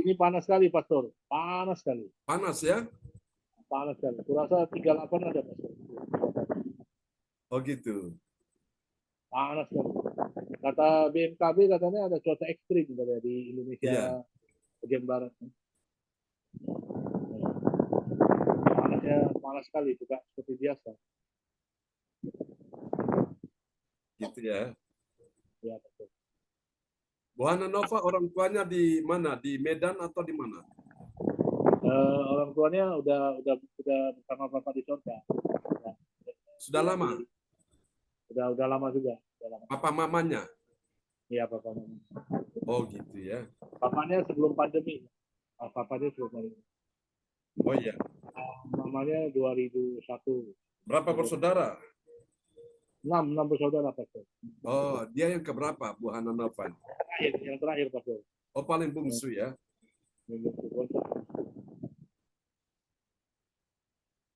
Ini panas sekali, Pastor. Panas sekali. Panas ya? Panas sekali. Kurasa 38 ada, Pastor. Oh gitu. Panas sekali. Kata BMKB katanya ada cuaca ekstrim katanya di Indonesia Iya. bagian barat. Panasnya panas sekali, juga seperti biasa. Gitu ya. Ya, Pastor. Bu Hana Nova orang tuanya di mana? Di Medan atau di mana? Orang tuanya udah bersama Bapak di surga. Sudah lama? Udah lama juga. Udah lama. Papa mamanya? Iya, Bapak. Oh gitu ya. Bapaknya sebelum pandemi. Bapaknya sebelum pandemi. Oh iya. Mamanya 2001. Berapa bersaudara? 6 bersaudara, Pastor. Oh, dia yang keberapa, Bu Hana Nova? Yang terakhir, Pastor. Oh, paling bungsu ya.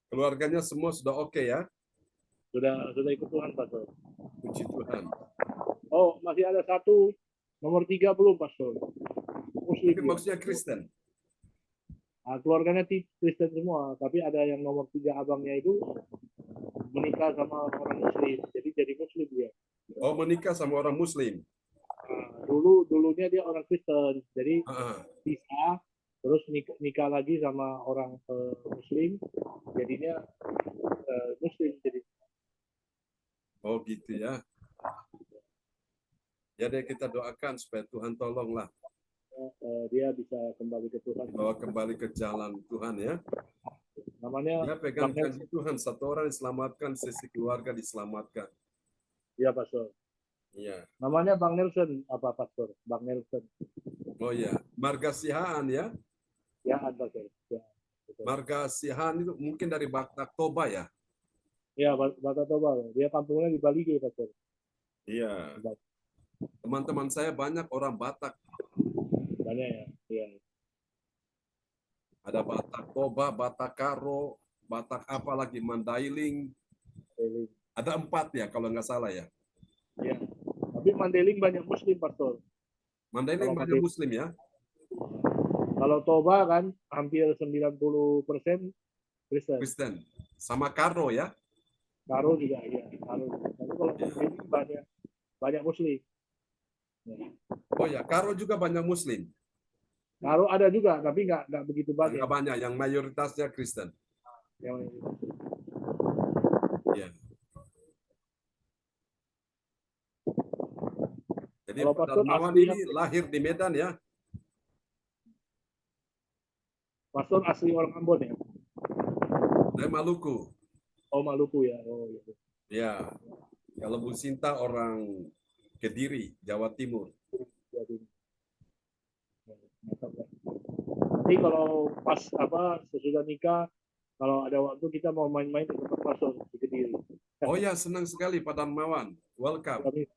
Keluarganya semua sudah oke ya? Sudah ikut Tuhan, Pastor. Puji Tuhan. Oh, masih ada satu, nomor 3 belum, Pastor. Muslim Tapi dia. maksudnya Kristen? Nah, keluarganya Kristen semua, tapi ada yang nomor 3 abangnya itu menikah sama orang Muslim, jadi Muslim dia. Oh, menikah sama orang Muslim? Nah, dulunya dia orang Kristen, jadi bisa terus nikah lagi sama orang Muslim, jadinya Muslim jadi. Oh gitu ya. Ya deh, kita doakan supaya Tuhan tolonglah. Dia bisa kembali ke Tuhan. Bawa kembali ke jalan Tuhan ya. Namanya Ya, pegang janji Tuhan. Satu orang diselamatkan, sisi keluarga diselamatkan. Iya, Pastor. Iya. Namanya Bang Nelson, apa Pastor? Bang Nelson. Oh ya, Marga Sihaan ya. Ya, Pastor. Ya, Marga Sihaan itu mungkin dari Batak Toba ya. Ya, Batak Toba. Dia kampungnya di Bali, Pastor. Iya. Teman-teman saya banyak orang Batak. Banyak ya. Iya. Ada Batak Toba, Batak Karo, Batak apa lagi, Mandailing. Ada 4 ya kalau nggak salah ya. Iya. Tapi Mandailing banyak Muslim, Pastor. Mandailing banyak Muslim ya. Kalau Toba kan hampir 90% Kristen. Kristen. Sama Karo ya. Karo juga ya. Karo. Tapi kalau Mandailing banyak Muslim. Ya. Oh ya, Karo juga banyak Muslim. Karo ada juga, tapi nggak begitu banyak. Nggak banyak, yang mayoritasnya Kristen. Yang Ya. Jadi Pak Darmawan ini lahir di Medan ya. Pastor asli orang Ambon ya? Saya Maluku. Oh, Maluku ya. Oh, gitu. Ya. Kalau Bu Sinta orang Kediri, Jawa Timur. Nanti kalau pas sesudah nikah, kalau ada waktu kita mau main-main ke tempat Pastor di Kediri. Oh ya, senang sekali Pak Darmawan. Welcome.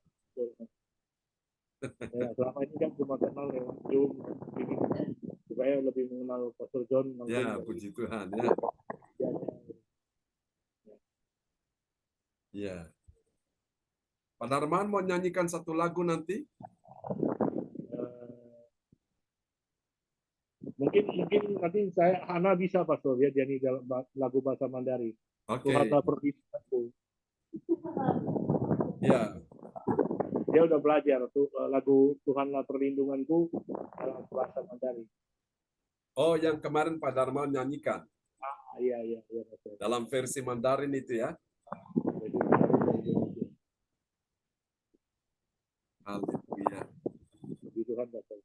Ya, selama ini kan cuma kenal lewat Zoom, supaya lebih mengenal Pastor John. Ya, puji Tuhan ya. Ya. Pak Darmawan mau nyanyikan satu lagu nanti? Mungkin nanti Hana bisa Pastor ya nyanyi dalam lagu bahasa Mandarin. Oke. Tuhanlah perlindunganku. Ya. Dia udah belajar tuh lagu Tuhanlah perlindunganku dalam bahasa Mandarin. Oh, yang kemarin Pak Darmawan nyanyikan. Iya. Dalam versi Mandarin itu ya. Haleluya. Puji Tuhan, Pastor.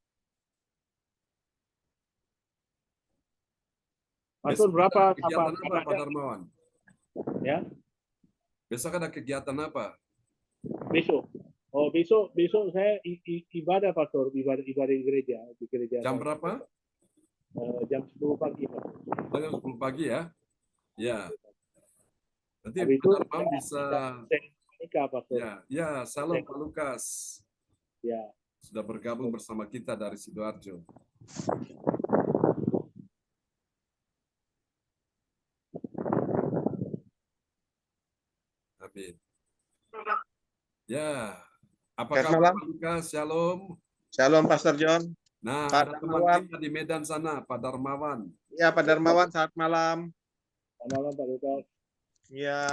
Pastor berapa kegiatan apa Pak Darmawan? Ya. Besok ada kegiatan apa? Besok. Oh, besok saya ibadah Pastor, ibadah di gereja, Jam berapa? Jam 10 pagi, Pastor. Jam 10 pagi ya. Ya. Nanti Habis Pak Darmawan bisa nikah, Pastor. Ya, salam Pak Lukas. Ya. Sudah bergabung bersama kita dari Sidoarjo. Amin. Ya, apa kabar Pak Lukas? Shalom. Shalom Pastor John. Nah, Pak ada teman Darmawan. kita di Medan sana, Pak Darmawan. Ya, Pak Darmawan, selamat malam. Selamat malam Pak Lukas. Ya,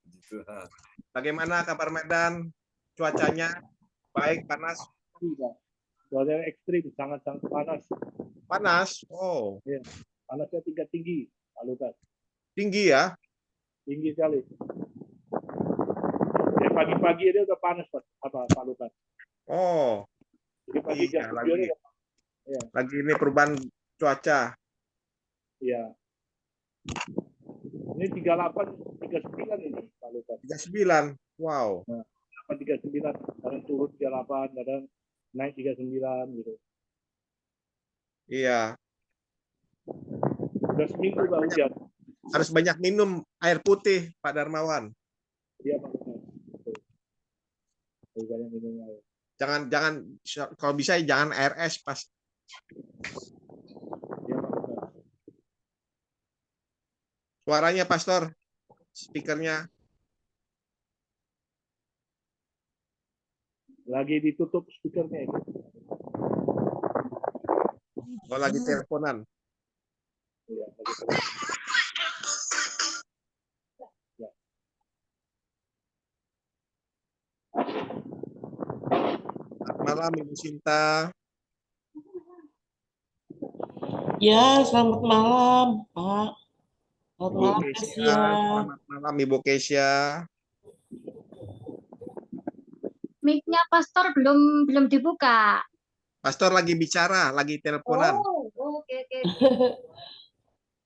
Puji Tuhan. bagaimana kabar Medan? Cuacanya baik, panas? Iya, cuaca ekstrim, sangat-sangat panas. Panas? Oh, Ya, panasnya tingkat tinggi, Pak Lukas. tinggi ya? Tinggi sekali. Ya, pagi-pagi dia udah panas Pak Lukas. Oh, Jadi pagi iya, jam 7 lagi. udah, ya, Lagi ini perubahan cuaca. ya. Ini 38, 39 ini Pak Lukas. 39. Wow. Nah, 39, kadang turun 38, kadang naik 39 gitu. Iya. Udah seminggu Pak hujan. Harus banyak minum air putih, Pak Darmawan. Iya Pak Lukas. Betul. Banyak minum air. Jangan kalau bisa jangan air es pas. Iya Pak Lukas. Suaranya Pastor, speakernya Lagi ditutup speakernya itu. kalau lagi teleponan. Iya, lagi tutup. Ya. Selamat malam Ibu Sinta. Ya, selamat malam, Pak. Selamat Ibu malam, Kesia. Kesia. Selamat malam Ibu Kesia. Mic-nya Pastor belum dibuka. Pastor lagi bicara, lagi teleponan. Oh, oke.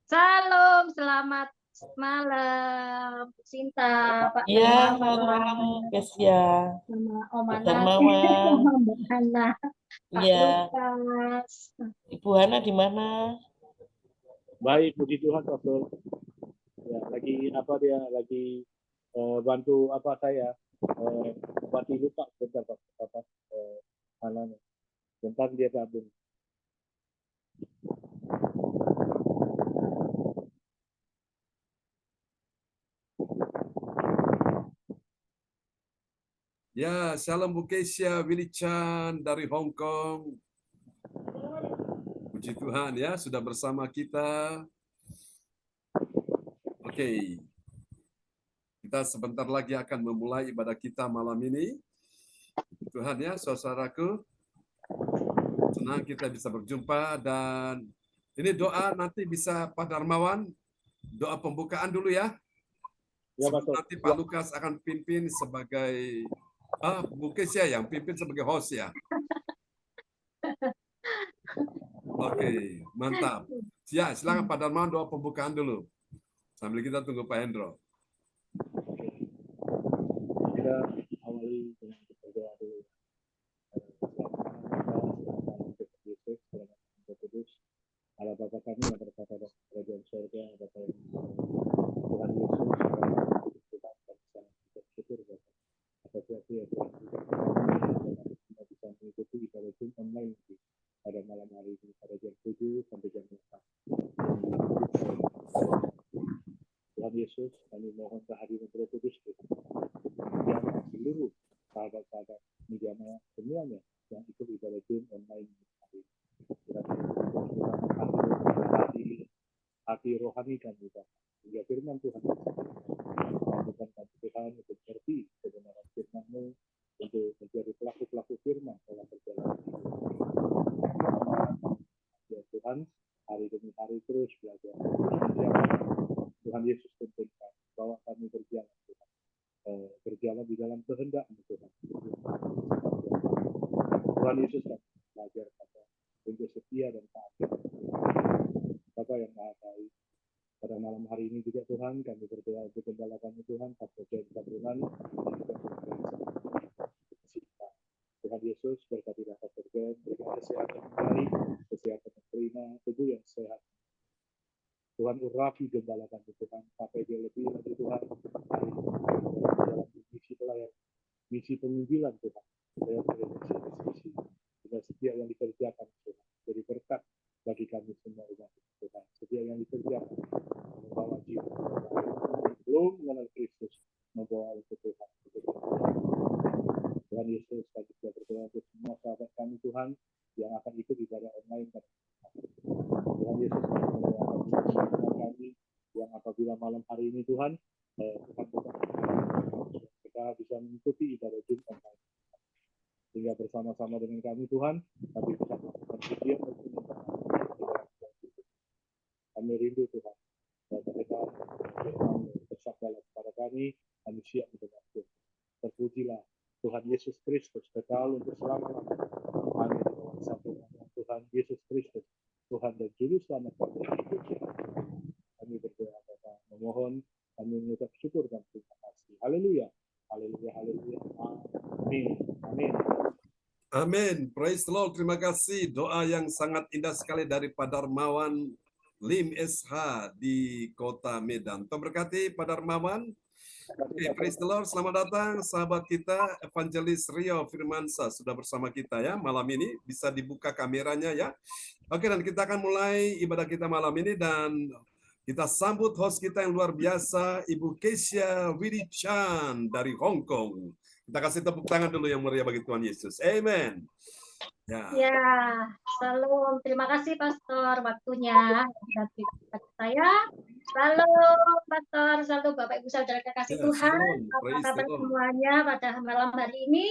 Salam, selamat malam, Sinta, Pak Ya, Darmawan, selamat malam, Kesia. sama Om Pak Anas, Darmawan. sama Mbak Hana, Pak Iya. Lukas. Ibu Hana di mana? Baik, puji Tuhan, Pastor. Ya, dia lagi bantu saya obati luka bentar Pak anaknya. Bentar dia gabung. Ya, salam Bu Kesia, Willy Chan dari Hong Kong. Puji Tuhan ya, sudah bersama kita. Oke. Kita sebentar lagi akan memulai ibadah kita malam ini. Tuhan ya, saudaraku. Senang kita bisa berjumpa dan ini doa nanti bisa Pak Darmawan, doa pembukaan dulu ya. Ya, Sebelum Pastor. nanti Pak Lukas akan pimpin sebagai Bu Kesia yang pimpin sebagai host ya. Oke, mantap. Ya, silakan Pak Darmawan doa pembukaan dulu. Sambil kita tunggu Pak Hendro. Kita awali dengan berdoa dulu. Yesus, Kudus, Allah Bapa kami yang berkata di kerajaan surga, Bapa yang Tuhan Yesus, Tuhan dan bersyukur atas sesuatu yang Tuhan kita bisa mengikuti ibadah Zoom online pada malam hari ini pada jam 7 sampai jam 8. Tuhan Yesus, kami mohon kehadiran Roh Kudus yang seluruh sahabat-sahabat media semuanya yang ikut ibadah Zoom online hari ini. Hati rohani kami, hingga firman Tuhan mampukan kami Tuhan untuk mengerti kebenaran firman-Mu, untuk menjadi pelaku-pelaku firman dalam perjalanan ya Tuhan, hari demi hari terus belajar. Tuhan Yesus tuntunkan bahwa kami berjalan Tuhan, berjalan di dalam kehendak-Mu Tuhan. Tuhan Yesus kami belajar Bapa untuk setia dan taat. Bapa yang Maha Baik, pada malam hari ini juga Tuhan kami berdoa untuk gembala kami Tuhan, Pastor James Tabungan, Tuhan Yesus berkatilah Pastor James, berikan kesehatan yang baik, kesehatan yang prima, tubuh yang sehat. Tuhan urapi gembala kami Tuhan, sampai dia lebih lagi Tuhan, hari ini dalam misi pelayanan, misi penginjilan Tuhan, misi dengan setiap yang dikerjakan Tuhan, jadi berkat bagi kami semua umat Tuhan. Setiap yang dikerjakan membawa jiwa belum mengenal Kristus, membawa untuk Tuhan. Tuhan Yesus, kami juga berdoa untuk semua sahabat kami Tuhan yang akan ikut ibadah online. Tuhan Yesus memberkati kami yang apabila malam hari ini Tuhan, Tuhan kita bisa mengikuti ibadah Zoom online. Sehingga bersama-sama dengan kami Tuhan, kami bisa melakukan pujian dan penyembahan. Kami rindu Tuhan. Dan mereka bersabda kepada kami siap mendengarkan. Terpujilah Tuhan Yesus Kristus kekal untuk selama-lamanya. Amin. Dalam satu nama Tuhan Yesus Kristus, Tuhan dan Juru Selamat kami. Kami berdoa Bapa, memohon, kami mengucap syukur dan terima kasih. Haleluya. Haleluya, haleluya. Amin. Amin. Amin. Praise the Lord. Terima kasih. Doa yang sangat indah sekali dari Pak Darmawan Lim SH di Kota Medan. Tuhan berkati Pak Darmawan. Oke, praise the Lord. Selamat datang sahabat kita Evangelis Rio Firmansyah sudah bersama kita ya malam ini. Bisa dibuka kameranya ya. Oke, dan kita akan mulai ibadah kita malam ini dan kita sambut host kita yang luar biasa, Ibu Kesia Widichan dari Hong Kong. Kita kasih tepuk tangan dulu yang meriah bagi Tuhan Yesus. Amen. Ya, salam. Terima kasih Pastor waktunya dari saya. Salam Pastor, salam Bapak Ibu Saudara kasih Tuhan. Apa kabar semuanya pada malam hari ini?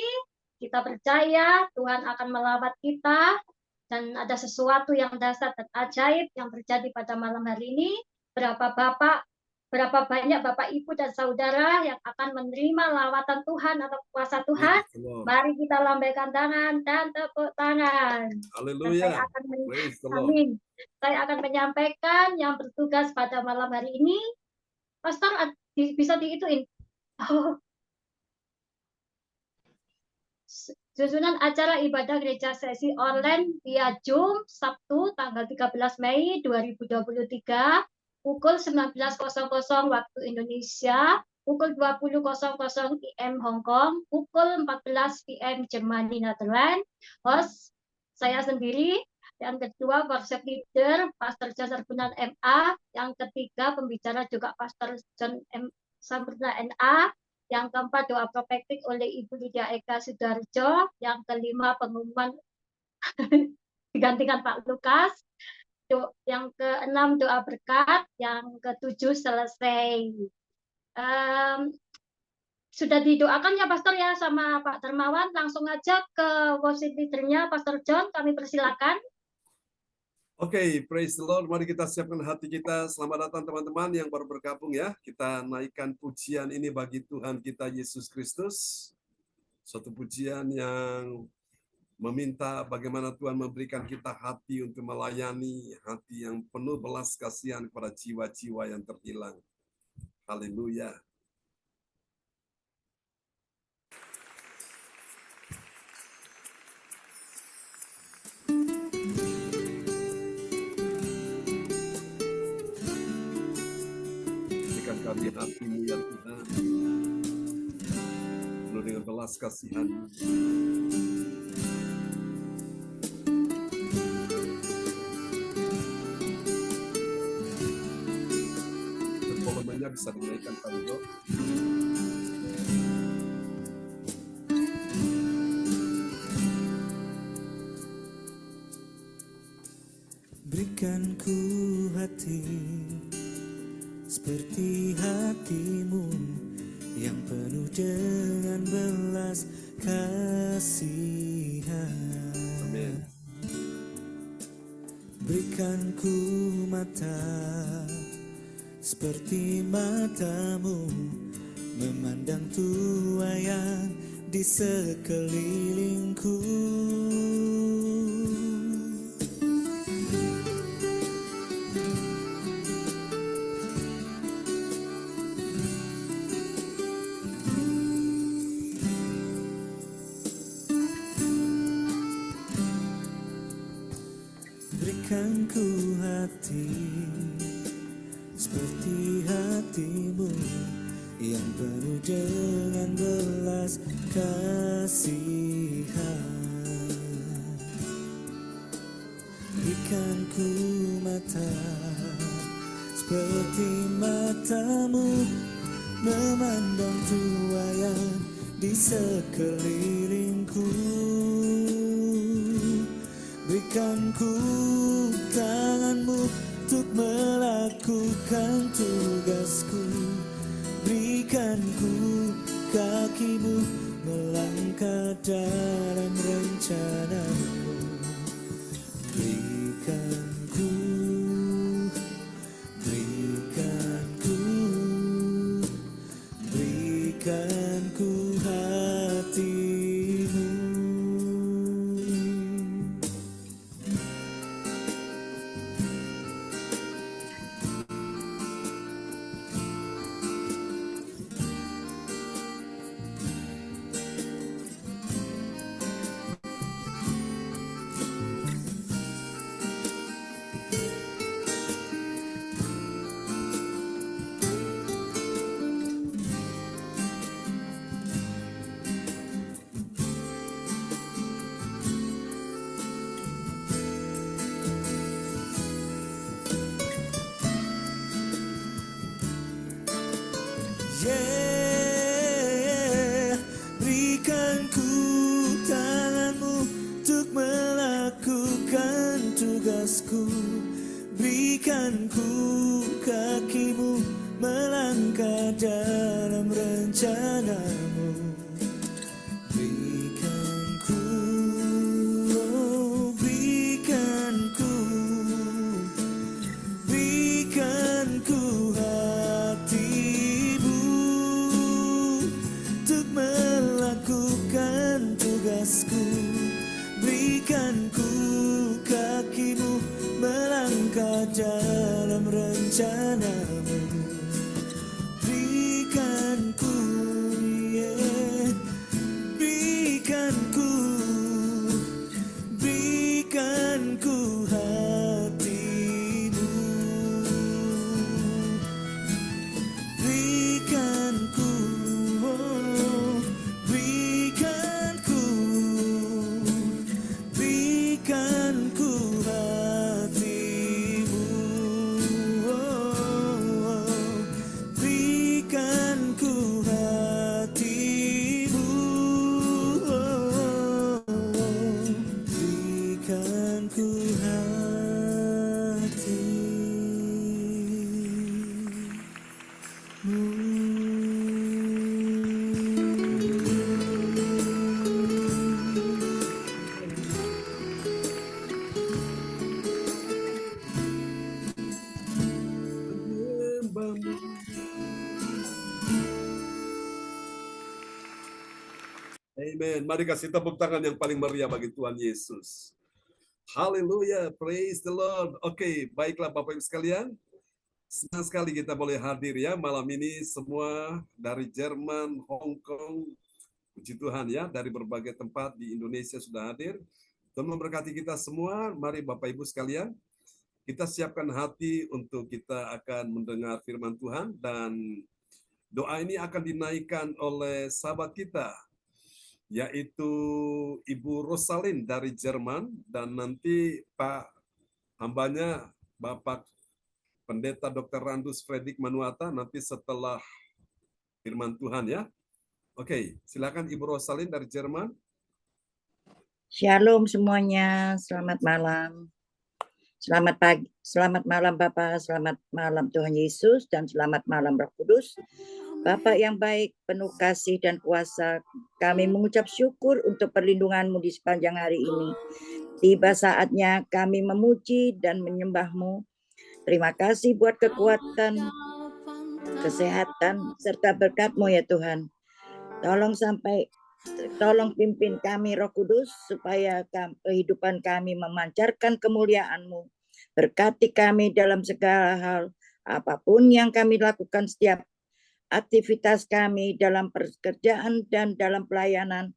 Kita percaya Tuhan akan melawat kita dan ada sesuatu yang dahsyat dan ajaib yang terjadi pada malam hari ini. Berapa banyak Bapak Ibu dan Saudara yang akan menerima lawatan Tuhan atau kuasa Tuhan? Mari kita lambaikan tangan dan tepuk tangan. Haleluya. Amin. Saya akan menyampaikan yang bertugas pada malam hari ini. Pastor, bisa diituin? Oh. Susunan acara ibadah gereja sesi online via Zoom Sabtu tanggal 13 Mei 2023. Pukul 19.00 waktu Indonesia, pukul 20.00 PM Hong Kong, pukul 14 PM Jerman Netherlands. Host saya sendiri, yang kedua worship leader Pastor John Sarbunan MA, yang ketiga pembicara juga Pastor John M. Sarbunan NA, yang keempat doa profetik oleh Ibu Lydia Eka Sudarjo, yang kelima pengumuman digantikan Pak Lukas. Yang keenam doa berkat, yang ketujuh selesai. Sudah didoakan ya Pastor ya sama Pak Darmawan. Langsung aja ke worship leader-nya Pastor John, kami persilakan. Oke, praise the Lord. Mari kita siapkan hati kita. Selamat datang teman-teman yang baru bergabung ya. Kita naikkan pujian ini bagi Tuhan kita Yesus Kristus. Suatu pujian yang meminta bagaimana Tuhan memberikan kita hati untuk melayani, hati yang penuh belas kasihan kepada jiwa-jiwa yang terhilang. Haleluya. Berikan kami hati-Mu ya Tuhan, penuh dengan belas kasihan. Bisa dinaikkan Pak. Berikan ku hati seperti hati-Mu yang penuh dengan belas kasihan. Amin. Berikan ku mata seperti mata-Mu memandang tuaian di sekelilingku. Berikan ku hati seperti hati-Mu yang penuh dengan belas kasihan. Berikan ku mata seperti mata-Mu memandang tuaian di sekelilingku. berikan ku tanganmu untuk melakukan tugasku. Berikan ku kakimu melangkah dalam rencanamu. Berikan ku hatimu. Berikan ku tanganmu untuk melakukan tugasku. Berikan ku kakimu melangkah dalam rencanamu. Berikan ku hatimu untuk melakukan tugasku. Berikan ku kakimu melangkah dalam rencanamu. Berikan ku, berikan ku hatimu. Berikan ku hatimu. Berikan ku hatimu. Berikan ku Amen. Mari kasih tepuk tangan yang paling meriah bagi Tuhan Yesus. Haleluya, praise the Lord. Oke, baiklah Bapak Ibu sekalian. Senang sekali kita boleh hadir ya malam ini, semua dari Jerman, Hong Kong. Puji Tuhan ya, dari berbagai tempat di Indonesia sudah hadir. Tuhan memberkati kita semua. Mari Bapak Ibu sekalian, kita siapkan hati untuk kita akan mendengar firman Tuhan, dan doa ini akan dinaikkan oleh sahabat kita, yaitu Ibu Rosalin dari Jerman, dan nanti Pak hambanya Bapak Pendeta Dr. Randus Fredrik Manuata nanti setelah firman Tuhan ya. Oke, silakan Ibu Rosalin dari Jerman. Shalom semuanya, selamat malam. Selamat pagi, selamat malam Bapak, selamat malam Tuhan Yesus, dan selamat malam Roh Kudus. Bapak yang baik, penuh kasih dan kuasa, kami mengucap syukur untuk perlindungan-Mu di sepanjang hari ini. Tiba saatnya kami memuji dan menyembah-Mu. Terima kasih buat kekuatan, kesehatan, serta berkat-Mu ya Tuhan. Tolong pimpin kami Roh Kudus, supaya kehidupan kami memancarkan kemuliaan-Mu. Berkati kami dalam segala hal, apapun yang kami lakukan, setiap aktivitas kami dalam pekerjaan dan dalam pelayanan,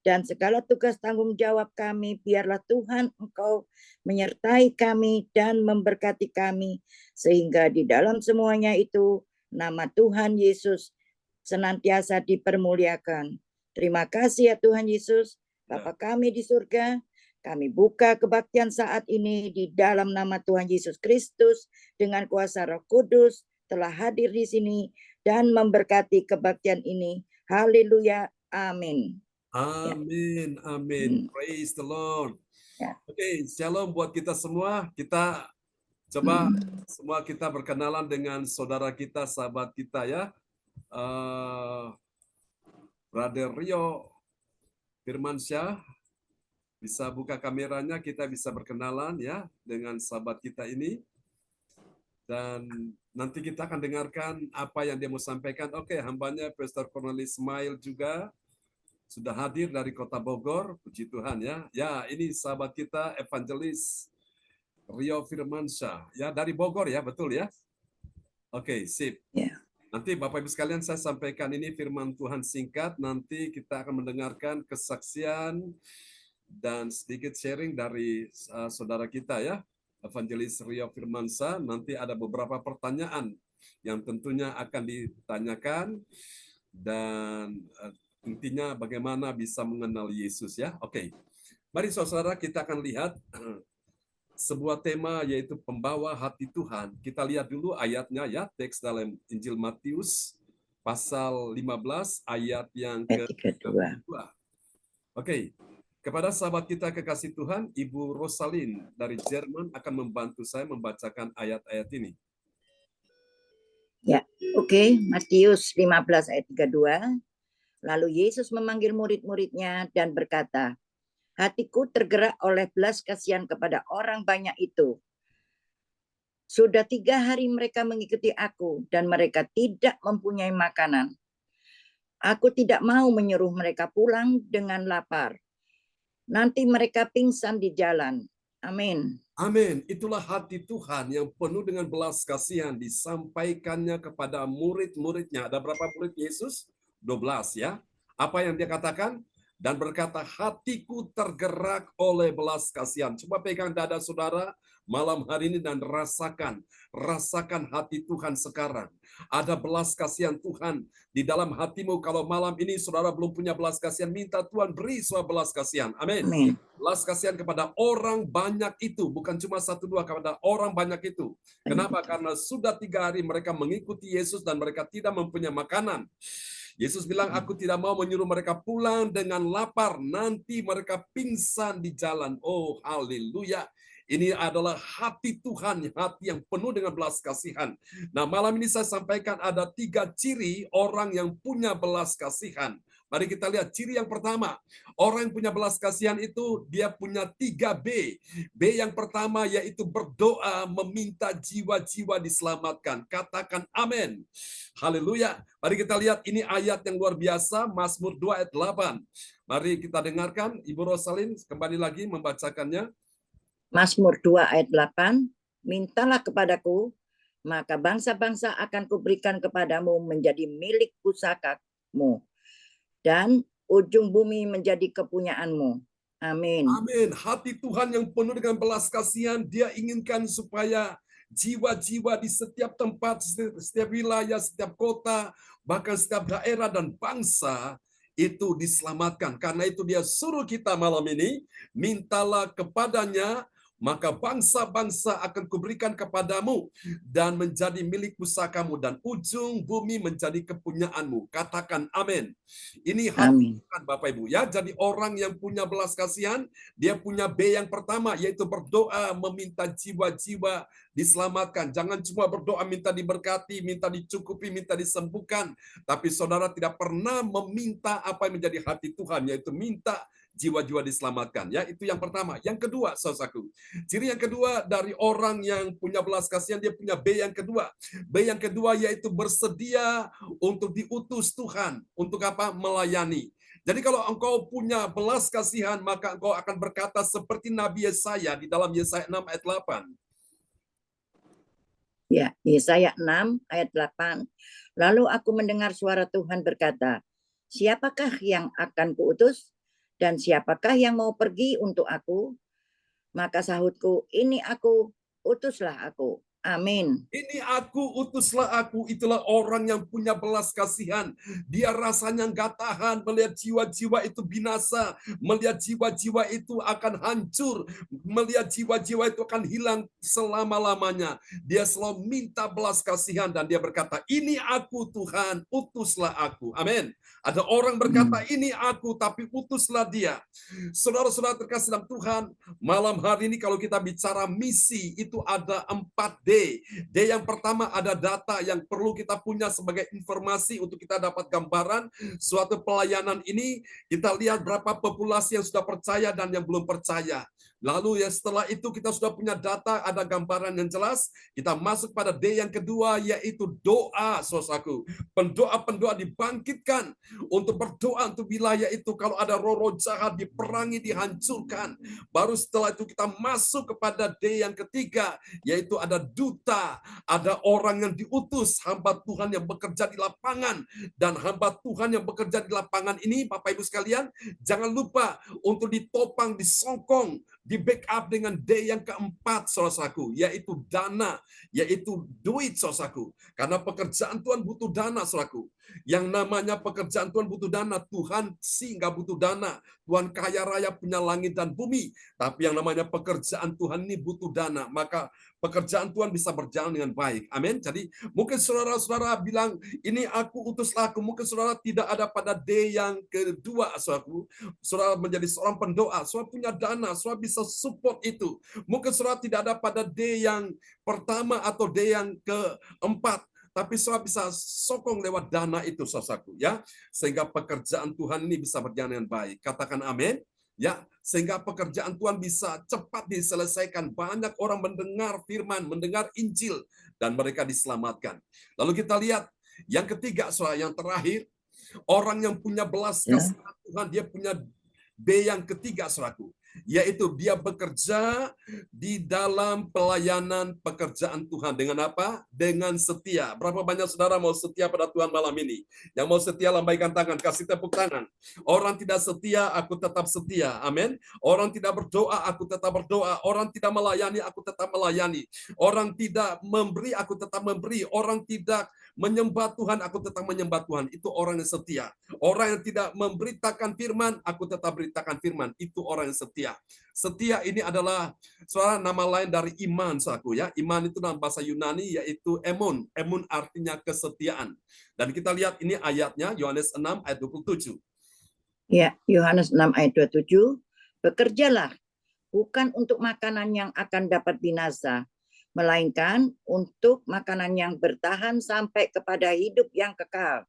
dan segala tugas tanggung jawab kami, biarlah Tuhan Engkau menyertai kami dan memberkati kami, sehingga di dalam semuanya itu nama Tuhan Yesus senantiasa dipermuliakan. Terima kasih ya Tuhan Yesus, Bapa kami di surga. Kami buka kebaktian saat ini di dalam nama Tuhan Yesus Kristus, dengan kuasa Roh Kudus telah hadir di sini dan memberkati kebaktian ini. Haleluya, amin. Amin, amin. Praise the Lord. Ya. Oke, shalom buat kita semua. Kita coba semua kita berkenalan dengan saudara kita, sahabat kita ya. Brother Rio Firmansyah, bisa buka kameranya, kita bisa berkenalan ya dengan sahabat kita ini. Dan nanti kita akan dengarkan apa yang dia mau sampaikan. Oke, hambanya Pastor Cornelis Ismail juga sudah hadir dari Kota Bogor. Puji Tuhan ya. Ya, ini sahabat kita Evangelis Rio Firmansyah. Ya, dari Bogor ya, betul ya? Oke, sip. Ya. Nanti Bapak Ibu sekalian saya sampaikan ini firman Tuhan singkat. Nanti kita akan mendengarkan kesaksian dan sedikit sharing dari saudara kita ya, Evangelis Rio Firmansyah. Nanti ada beberapa pertanyaan yang tentunya akan ditanyakan dan intinya bagaimana bisa mengenal Yesus ya. Oke. Mari saudara kita akan lihat sebuah tema yaitu pembawa hati Tuhan. Kita lihat dulu ayatnya ya, teks dalam Injil Matius pasal 15 ayat yang ke-32. Oke. Kepada sahabat kita kekasih Tuhan, Ibu Rosalind dari Jerman akan membantu saya membacakan ayat-ayat ini. Ya, oke. Matius 15 ayat 32. Lalu Yesus memanggil murid-muridnya dan berkata, hatiku tergerak oleh belas kasihan kepada orang banyak itu. Sudah 3 hari mereka mengikuti aku dan mereka tidak mempunyai makanan. Aku tidak mau menyuruh mereka pulang dengan lapar. Nanti mereka pingsan di jalan. Amin. Amin. Itulah hati Tuhan yang penuh dengan belas kasihan disampaikannya kepada murid-muridnya. Ada berapa murid Yesus? 12 ya. Apa yang dia katakan? Dan berkata, hatiku tergerak oleh belas kasihan. Coba pegang dada saudara malam hari ini dan rasakan hati Tuhan sekarang. Ada belas kasihan Tuhan di dalam hatimu. Kalau malam ini saudara belum punya belas kasihan, minta Tuhan beri suatu belas kasihan. Amin. Amin. Belas kasihan kepada orang banyak itu, bukan cuma 1-2, kepada orang banyak itu. Kenapa? Karena sudah 3 hari mereka mengikuti Yesus dan mereka tidak mempunyai makanan. Yesus bilang, aku tidak mau menyuruh mereka pulang dengan lapar, nanti mereka pingsan di jalan. Oh, haleluya. Ini adalah hati Tuhan, hati yang penuh dengan belas kasihan. Nah, malam ini saya sampaikan ada 3 ciri orang yang punya belas kasihan. Mari kita lihat ciri yang pertama. Orang yang punya belas kasihan itu dia punya 3B. B yang pertama yaitu berdoa meminta jiwa-jiwa diselamatkan. Katakan amin. Haleluya. Mari kita lihat ini ayat yang luar biasa, Mazmur 2 ayat 8. Mari kita dengarkan, Ibu Rosalind kembali lagi membacakannya. Mazmur 2 ayat 8. Mintalah kepadaku, maka bangsa-bangsa akan kuberikan kepadamu menjadi milik pusakamu. Dan ujung bumi menjadi kepunyaanmu. Amin. Amin. Hati Tuhan yang penuh dengan belas kasihan, dia inginkan supaya jiwa-jiwa di setiap tempat, setiap wilayah, setiap kota, bahkan setiap daerah dan bangsa itu diselamatkan. Karena itu dia suruh kita malam ini, mintalah kepadanya, maka bangsa-bangsa akan kuberikan kepadamu dan menjadi milik pusakamu dan ujung bumi menjadi kepunyaanmu. Katakan amin. Ini hati Tuhan Bapak Ibu ya. Jadi orang yang punya belas kasihan, dia punya B yang pertama yaitu berdoa meminta jiwa-jiwa diselamatkan. Jangan cuma berdoa minta diberkati, minta dicukupi, minta disembuhkan, tapi saudara tidak pernah meminta apa yang menjadi hati Tuhan, yaitu minta jiwa-jiwa diselamatkan. Ya, itu yang pertama. Yang kedua, saudaraku, ciri yang kedua dari orang yang punya belas kasihan, dia punya B yang kedua. B yang kedua yaitu bersedia untuk diutus Tuhan. Untuk apa? Melayani. Jadi kalau engkau punya belas kasihan, maka engkau akan berkata seperti Nabi Yesaya di dalam Yesaya 6 ayat 8. Ya, Yesaya 6 ayat 8. Lalu aku mendengar suara Tuhan berkata, siapakah yang akan kuutus? Dan siapakah yang mau pergi untuk aku? Maka sahutku, ini aku, utuslah aku. Amin. Ini aku, utuslah aku. Itulah orang yang punya belas kasihan. Dia rasanya nggak tahan melihat jiwa-jiwa itu binasa, melihat jiwa-jiwa itu akan hancur, melihat jiwa-jiwa itu akan hilang selama-lamanya. Dia selalu minta belas kasihan dan dia berkata, ini aku Tuhan, utuslah aku. Amin. Ada orang berkata, ini aku, tapi utuslah dia. Saudara-saudara terkasih dalam Tuhan, malam hari ini kalau kita bicara misi, itu ada 4D. D yang pertama ada data yang perlu kita punya sebagai informasi untuk kita dapat gambaran suatu pelayanan ini. Kita lihat berapa populasi yang sudah percaya dan yang belum percaya. Lalu ya setelah itu kita sudah punya data, ada gambaran yang jelas. Kita masuk pada D yang kedua, yaitu doa, saudaraku. Pendoa-pendoa dibangkitkan untuk berdoa untuk wilayah itu. Kalau ada roh-roh jahat diperangi, dihancurkan. Baru setelah itu kita masuk kepada D yang ketiga, yaitu ada duta, ada orang yang diutus, hamba Tuhan yang bekerja di lapangan. Dan hamba Tuhan yang bekerja di lapangan ini, Bapak Ibu sekalian, jangan lupa untuk ditopang, disokong, di backup dengan D yang keempat, saudaraku, yaitu dana, yaitu duit, saudaraku. Karena pekerjaan Tuhan butuh dana, saudaraku. Yang namanya pekerjaan Tuhan butuh dana, Tuhan sih nggak butuh dana. Tuhan kaya raya punya langit dan bumi. Tapi yang namanya pekerjaan Tuhan ini butuh dana. Maka pekerjaan Tuhan bisa berjalan dengan baik. Amin. Jadi mungkin saudara-saudara bilang, ini aku utuslah aku. Mungkin saudara tidak ada pada D yang kedua, saudaraku. Saudara menjadi seorang pendoa, saudara punya dana, saudara bisa support itu. Mungkin saudara tidak ada pada D yang pertama atau D yang keempat. Tapi saudara bisa sokong lewat dana itu, saudaraku, ya, sehingga pekerjaan Tuhan ini bisa berjalan dengan baik. Katakan amin, ya, sehingga pekerjaan Tuhan bisa cepat diselesaikan. Banyak orang mendengar firman, mendengar Injil, dan mereka diselamatkan. Lalu kita lihat yang ketiga, saudara, yang terakhir, orang yang punya belas kasihan Tuhan, dia punya B yang ketiga, saudaraku, yaitu dia bekerja di dalam pelayanan pekerjaan Tuhan. Dengan apa? Dengan setia. Berapa banyak saudara mau setia pada Tuhan malam ini? Yang mau setia, lambaikan tangan, kasih tepuk tangan. Orang tidak setia, aku tetap setia. Amin. Orang tidak berdoa, aku tetap berdoa. Orang tidak melayani, aku tetap melayani. Orang tidak memberi, aku tetap memberi. Orang tidak menyembah Tuhan, aku tetap menyembah Tuhan. Itu orang yang setia. Orang yang tidak memberitakan firman, aku tetap beritakan firman. Itu orang yang setia. Setia ini adalah nama lain dari iman, saudaraku, ya. Iman itu dalam bahasa Yunani yaitu emon. Emon artinya kesetiaan. Dan kita lihat ini ayatnya, Yohanes 6 ayat 27. Ya, Yohanes 6 ayat 27. Bekerjalah bukan untuk makanan yang akan dapat binasa, melainkan untuk makanan yang bertahan sampai kepada hidup yang kekal,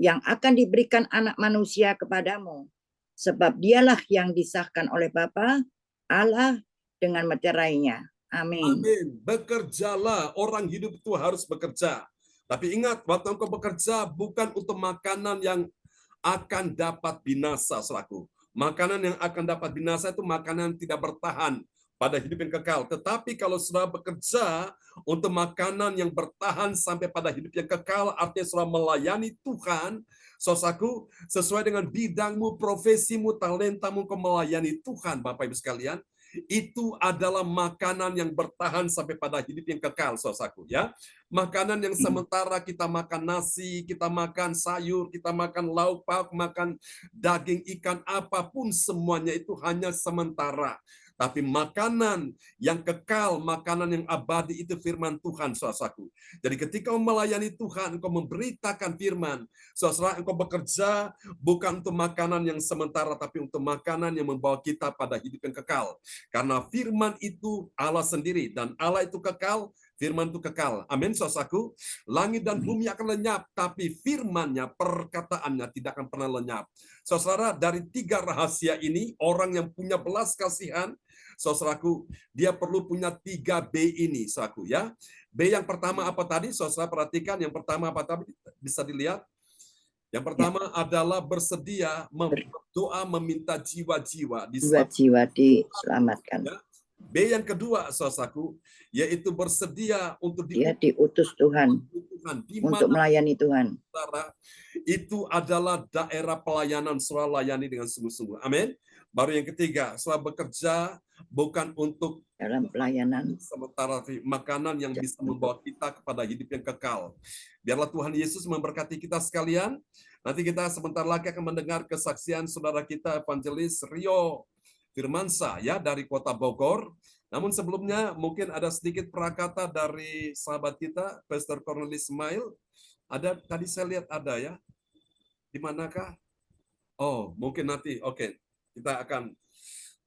yang akan diberikan Anak Manusia kepadamu. Sebab dialah yang disahkan oleh Bapa Allah dengan meterainya. Amin. Amin. Bekerjalah. Orang hidup itu harus bekerja. Tapi ingat, waktu engkau bekerja bukan untuk makanan yang akan dapat binasa, saudaraku. Makanan yang akan dapat binasa itu makanan yang tidak bertahan pada hidup yang kekal. Tetapi kalau saudara bekerja untuk makanan yang bertahan sampai pada hidup yang kekal, artinya saudara melayani Tuhan, saudaraku, sesuai dengan bidangmu, profesimu, talentamu, kau melayani Tuhan, Bapak Ibu sekalian, itu adalah makanan yang bertahan sampai pada hidup yang kekal, saudaraku, ya. Makanan yang sementara kita makan nasi, kita makan sayur, kita makan lauk pauk, makan daging, ikan, apapun semuanya itu hanya sementara. Tapi makanan yang kekal, makanan yang abadi itu firman Tuhan, saudaraku. Jadi ketika kau melayani Tuhan, kau memberitakan firman, saudara, engkau bekerja bukan untuk makanan yang sementara, tapi untuk makanan yang membawa kita pada hidup yang kekal. Karena firman itu Allah sendiri, dan Allah itu kekal, firman itu kekal. Amin, saudaraku. Langit dan bumi akan lenyap, tapi firman-Nya, perkataannya tidak akan pernah lenyap. Saudara, dari 3 rahasia ini, orang yang punya belas kasihan, saudaraku, dia perlu punya 3B ini, saudaraku, ya. B yang pertama apa tadi? Saudara perhatikan, yang pertama apa tadi? Bisa dilihat. Yang pertama adalah bersedia berdoa meminta jiwa-jiwa Jiwa-jiwa diselamatkan. Ya. B yang kedua, saudaraku, yaitu bersedia untuk Dia diutus Tuhan Tuhan. Di untuk mana melayani Tuhan. saudara, itu adalah daerah pelayanan, saudara layani dengan sungguh-sungguh. Amin. Baru yang ketiga, saudara bekerja bukan untuk Dalam pelayanan, sementara makanan yang bisa membawa kita kepada hidup yang kekal. Biarlah Tuhan Yesus memberkati kita sekalian. Nanti kita sebentar lagi akan mendengar kesaksian saudara kita Evangelis Rio Firmansa ya dari Kota Bogor. Namun sebelumnya mungkin ada sedikit prakata dari sahabat kita Pastor Cornelis Ismail. Ada tadi saya lihat ada ya. Di manakah? Oh, mungkin nanti. Oke. Kita akan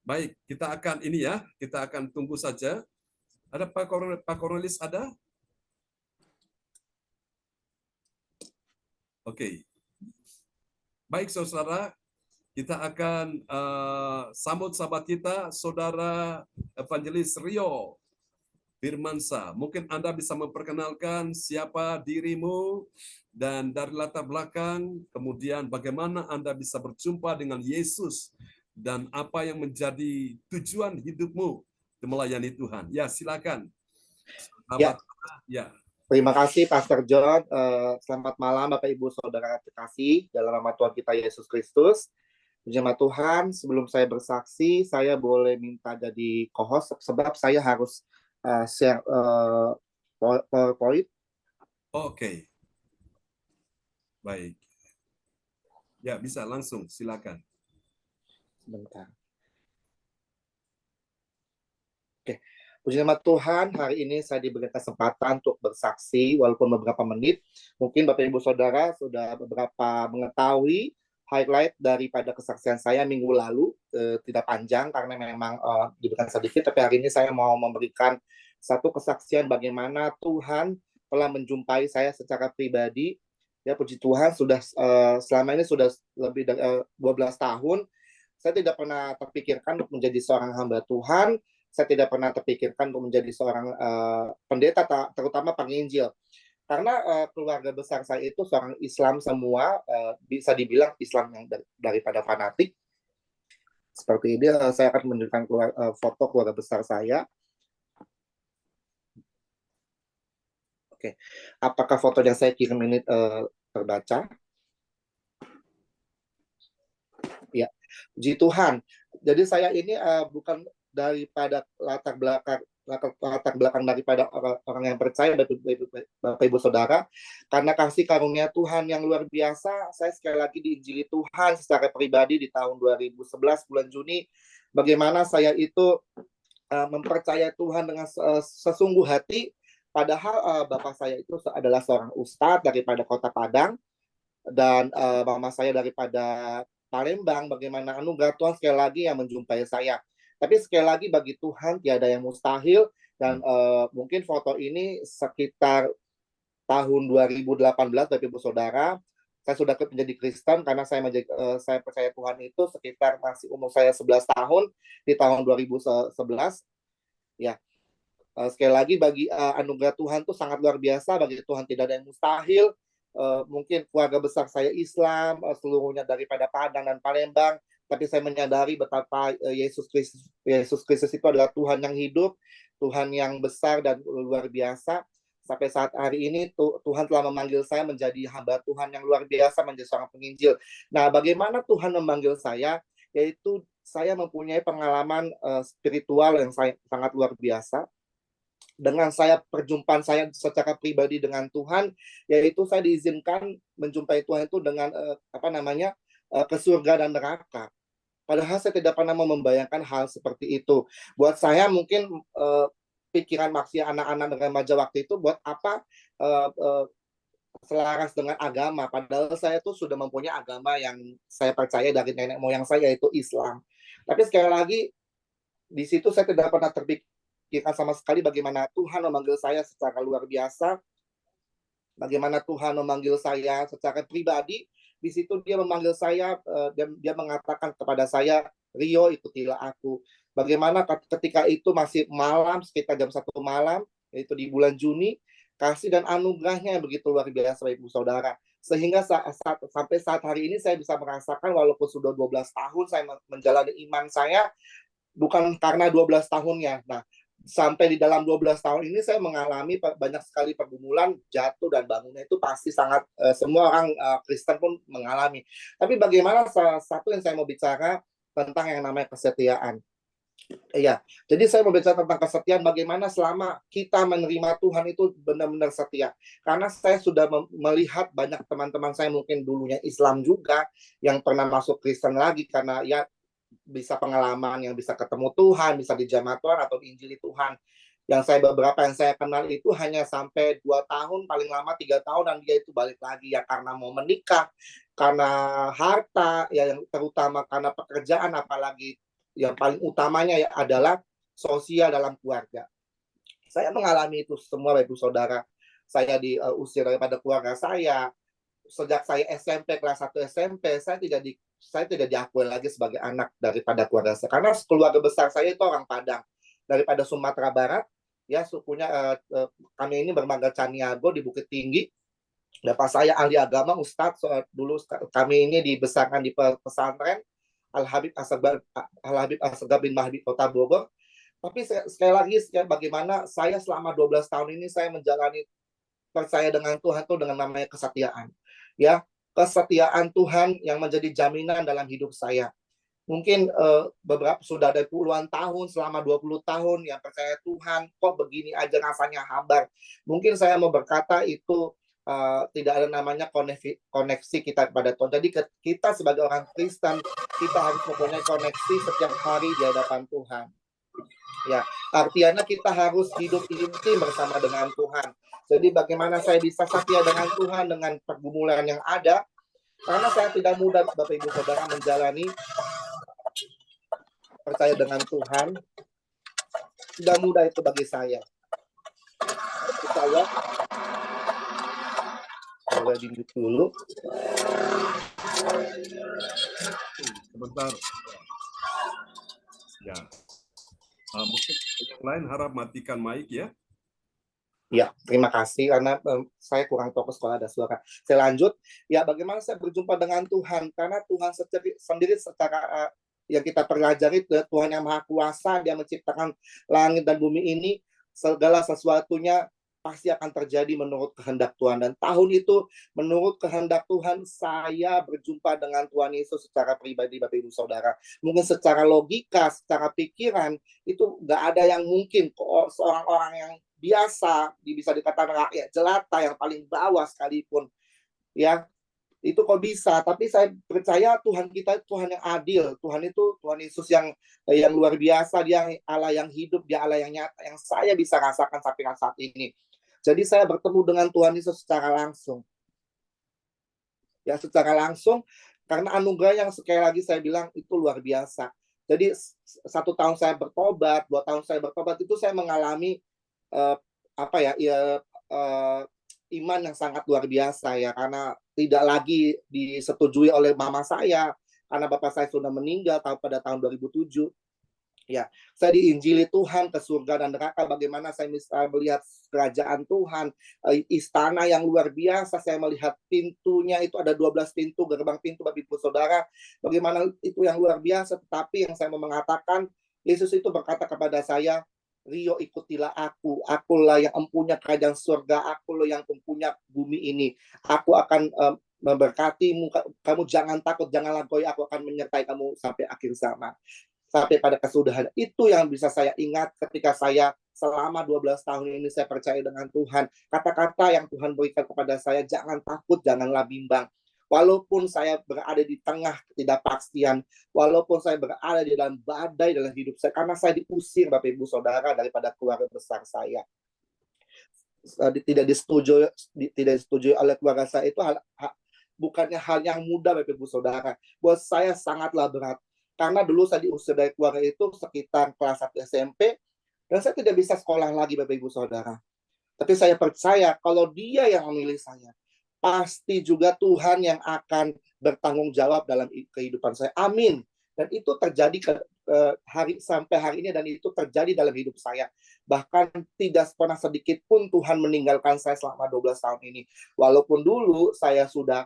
baik, kita akan ini ya, kita akan tunggu saja. Ada Pak Cornelis ada? Oke. Baik saudara, kita akan sambut sahabat kita, Saudara Evangelis Rio Firmansa. Mungkin Anda bisa memperkenalkan siapa dirimu dan dari latar belakang, kemudian bagaimana Anda bisa berjumpa dengan Yesus dan apa yang menjadi tujuan hidupmu melayani Tuhan. Ya, silakan. Ya. Ya. Terima kasih Pastor John. Selamat malam Bapak Ibu Saudara terkasih dalam nama Tuhan kita Yesus Kristus. Jemaat Tuhan, sebelum saya bersaksi, saya boleh minta jadi co-host sebab saya harus share PowerPoint. Oke. Baik. Ya, bisa langsung, silakan. Sebentar. Oke. Puji nama Tuhan, hari ini saya diberi kesempatan untuk bersaksi walaupun beberapa menit. Mungkin Bapak Ibu Saudara sudah beberapa mengetahui highlight daripada kesaksian saya minggu lalu. Tidak panjang karena memang diberikan sedikit, tapi hari ini saya mau memberikan satu kesaksian bagaimana Tuhan telah menjumpai saya secara pribadi. Ya, puji Tuhan, sudah selama ini sudah lebih dari 12 tahun. Saya tidak pernah terpikirkan untuk menjadi seorang hamba Tuhan. Saya tidak pernah terpikirkan untuk menjadi seorang pendeta, terutama penginjil. Karena keluarga besar saya itu seorang Islam semua, bisa dibilang Islam yang daripada fanatik. Seperti ini, saya akan menunjukkan foto keluarga besar saya. Oke, apakah foto yang saya kirim ini terbaca? Ya, puji Tuhan. Jadi saya ini bukan daripada latar belakang daripada orang yang percaya, Bapak Ibu Saudara, karena kasih karunia Tuhan yang luar biasa, saya sekali lagi diinjili Tuhan secara pribadi di tahun 2011 bulan Juni. Bagaimana saya itu mempercayai Tuhan dengan sesungguh hati, padahal bapak saya itu adalah seorang ustadz daripada Kota Padang dan mama saya daripada Palembang. Bagaimana anugerah Tuhan sekali lagi yang menjumpai saya. Tapi sekali lagi bagi Tuhan tiada yang mustahil, dan mungkin foto ini sekitar tahun 2018 Bapak Ibu Saudara. Saya sudah menjadi Kristen karena saya percaya Tuhan itu sekitar masih umur saya 11 tahun di tahun 2011. Ya. Sekali lagi bagi anugerah Tuhan itu sangat luar biasa, bagi Tuhan tidak ada yang mustahil. Mungkin keluarga besar saya Islam, seluruhnya daripada Padang dan Palembang. Tapi saya menyadari betapa Yesus Kristus itu adalah Tuhan yang hidup, Tuhan yang besar dan luar biasa. Sampai saat hari ini Tuhan telah memanggil saya menjadi hamba Tuhan yang luar biasa, menjadi seorang penginjil. Nah, bagaimana Tuhan memanggil saya? Yaitu saya mempunyai pengalaman spiritual yang sangat luar biasa. Dengan perjumpaan saya secara pribadi dengan Tuhan, yaitu saya diizinkan menjumpai Tuhan itu dengan ke surga dan neraka. Padahal saya tidak pernah membayangkan hal seperti itu. Buat saya mungkin pikiran maksudnya anak-anak dan remaja waktu itu, buat apa selaras dengan agama. Padahal saya tuh sudah mempunyai agama yang saya percaya dari nenek moyang saya, yaitu Islam. Tapi sekali lagi, di situ saya tidak pernah terpikirkan sama sekali bagaimana Tuhan memanggil saya secara luar biasa. Bagaimana Tuhan memanggil saya secara pribadi. Di situ dia memanggil saya, dan dia mengatakan kepada saya, Rio, ikutilah aku. Bagaimana ketika itu masih malam, sekitar jam 1 malam, yaitu di bulan Juni, kasih dan anugerahnya yang begitu luar biasa, Ibu Saudara. Sehingga sampai saat hari ini saya bisa merasakan, walaupun sudah 12 tahun saya menjalani iman saya, bukan karena 12 tahunnya. Nah, sampai di dalam 12 tahun ini saya mengalami banyak sekali pergumulan, jatuh dan bangunnya itu pasti sangat semua orang Kristen pun mengalami. Tapi bagaimana salah satu yang saya mau bicara tentang yang namanya kesetiaan. Iya, jadi saya mau bicara tentang kesetiaan, bagaimana selama kita menerima Tuhan itu benar-benar setia. Karena saya sudah melihat banyak teman-teman saya mungkin dulunya Islam juga, yang pernah masuk Kristen lagi karena ya bisa pengalaman yang bisa ketemu Tuhan, bisa dijamah Tuhan atau diinjili Tuhan. Beberapa yang saya kenal itu hanya sampai 2 tahun, paling lama 3 tahun, dan dia itu balik lagi ya karena mau menikah, karena harta, ya yang terutama karena pekerjaan, apalagi yang paling utamanya ya adalah sosial dalam keluarga. Saya mengalami itu semua, Bapak Ibu Saudara. Saya diusir daripada keluarga saya. Sejak saya SMP, kelas 1 SMP, saya tidak diakui lagi sebagai anak daripada keluarga saya. Karena keluarga besar saya itu orang Padang. Daripada Sumatera Barat, ya sukunya kami ini bermarga Caniago di Bukit Tinggi. Bapak saya ahli agama, Ustadz. Dulu kami ini dibesarkan di pesantren Al-Habib Assegaf bin Mahdi Kota Bogor. Tapi sekali lagi, bagaimana saya selama 12 tahun ini saya menjalani percaya dengan Tuhan itu dengan namanya kesetiaan. Ya, kesetiaan Tuhan yang menjadi jaminan dalam hidup saya. Mungkin beberapa sudah ada puluhan tahun, selama 20 tahun yang percaya Tuhan, kok begini aja rasanya hambar. Mungkin saya mau berkata itu tidak ada namanya koneksi kita kepada Tuhan. Jadi kita sebagai orang Kristen, kita harus mempunyai koneksi setiap hari di hadapan Tuhan. Ya, artinya kita harus hidup intim bersama dengan Tuhan. Jadi bagaimana saya bisa setia dengan Tuhan dengan pergumulan yang ada? Karena saya tidak mudah, Bapak Ibu Saudara, menjalani percaya dengan Tuhan. Tidak mudah itu bagi saya. Saya boleh duduk dulu. Sebentar. Ya. Mungkin yang lain harap matikan mic ya. Ya, terima kasih karena saya kurang fokus kalau ada suara. Saya lanjut. Ya, bagaimana saya berjumpa dengan Tuhan? Karena Tuhan sendiri secara yang kita pelajari, Tuhan yang Maha Kuasa, Dia menciptakan langit dan bumi ini, segala sesuatunya pasti akan terjadi menurut kehendak Tuhan. Dan tahun itu menurut kehendak Tuhan saya berjumpa dengan Tuhan Yesus secara pribadi, Bapak Ibu Saudara. Mungkin secara logika, secara pikiran itu nggak ada yang mungkin seorang orang yang biasa, bisa dikatakan rakyat jelata yang paling bawah sekalipun, ya itu kok bisa. Tapi saya percaya Tuhan kita Tuhan yang adil. Tuhan itu Tuhan Yesus yang luar biasa. Dia Allah yang hidup, Dia Allah yang nyata, yang saya bisa rasakan sampai saat ini. Jadi saya bertemu dengan Tuhan Yesus secara langsung. Ya, secara langsung, karena anugerah yang sekali lagi saya bilang itu luar biasa. Jadi 1 tahun saya bertobat, 2 tahun saya bertobat, itu saya mengalami iman yang sangat luar biasa ya, karena tidak lagi disetujui oleh mama saya, karena bapak saya sudah meninggal pada tahun 2007. Ya, saya diinjili Tuhan ke surga dan neraka. Bagaimana saya bisa melihat kerajaan Tuhan, istana yang luar biasa. Saya melihat pintunya itu ada 12 pintu, gerbang pintu, Bapak Ibu Saudara. Bagaimana itu yang luar biasa. Tetapi yang saya mau mengatakan, Yesus itu berkata kepada saya, Rio, ikutilah aku. Akulah yang mempunyai kerajaan surga. Akulah yang mempunyai bumi ini. Aku akan memberkatimu. Kamu jangan takut, janganlah goyah. Aku akan menyertai kamu sampai akhir zaman. Sampai pada kesudahan. Itu yang bisa saya ingat ketika saya selama 12 tahun ini saya percaya dengan Tuhan. Kata-kata yang Tuhan berikan kepada saya, jangan takut, janganlah bimbang. Walaupun saya berada di tengah ketidakpastian, walaupun saya berada di dalam badai dalam hidup saya, karena saya diusir, Bapak Ibu Saudara, daripada keluarga besar saya. Tidak disetujui oleh keluarga saya, itu bukannya hal yang mudah, Bapak Ibu Saudara. Buat saya sangatlah berat. Karena dulu saya diusir dari keluarga itu sekitar kelas 1 SMP, dan saya tidak bisa sekolah lagi, Bapak Ibu Saudara. Tapi saya percaya kalau Dia yang memilih saya, pasti juga Tuhan yang akan bertanggung jawab dalam kehidupan saya. Amin. Dan itu terjadi sampai hari ini, dan itu terjadi dalam hidup saya. Bahkan tidak pernah sedikit pun Tuhan meninggalkan saya selama 12 tahun ini. Walaupun dulu saya sudah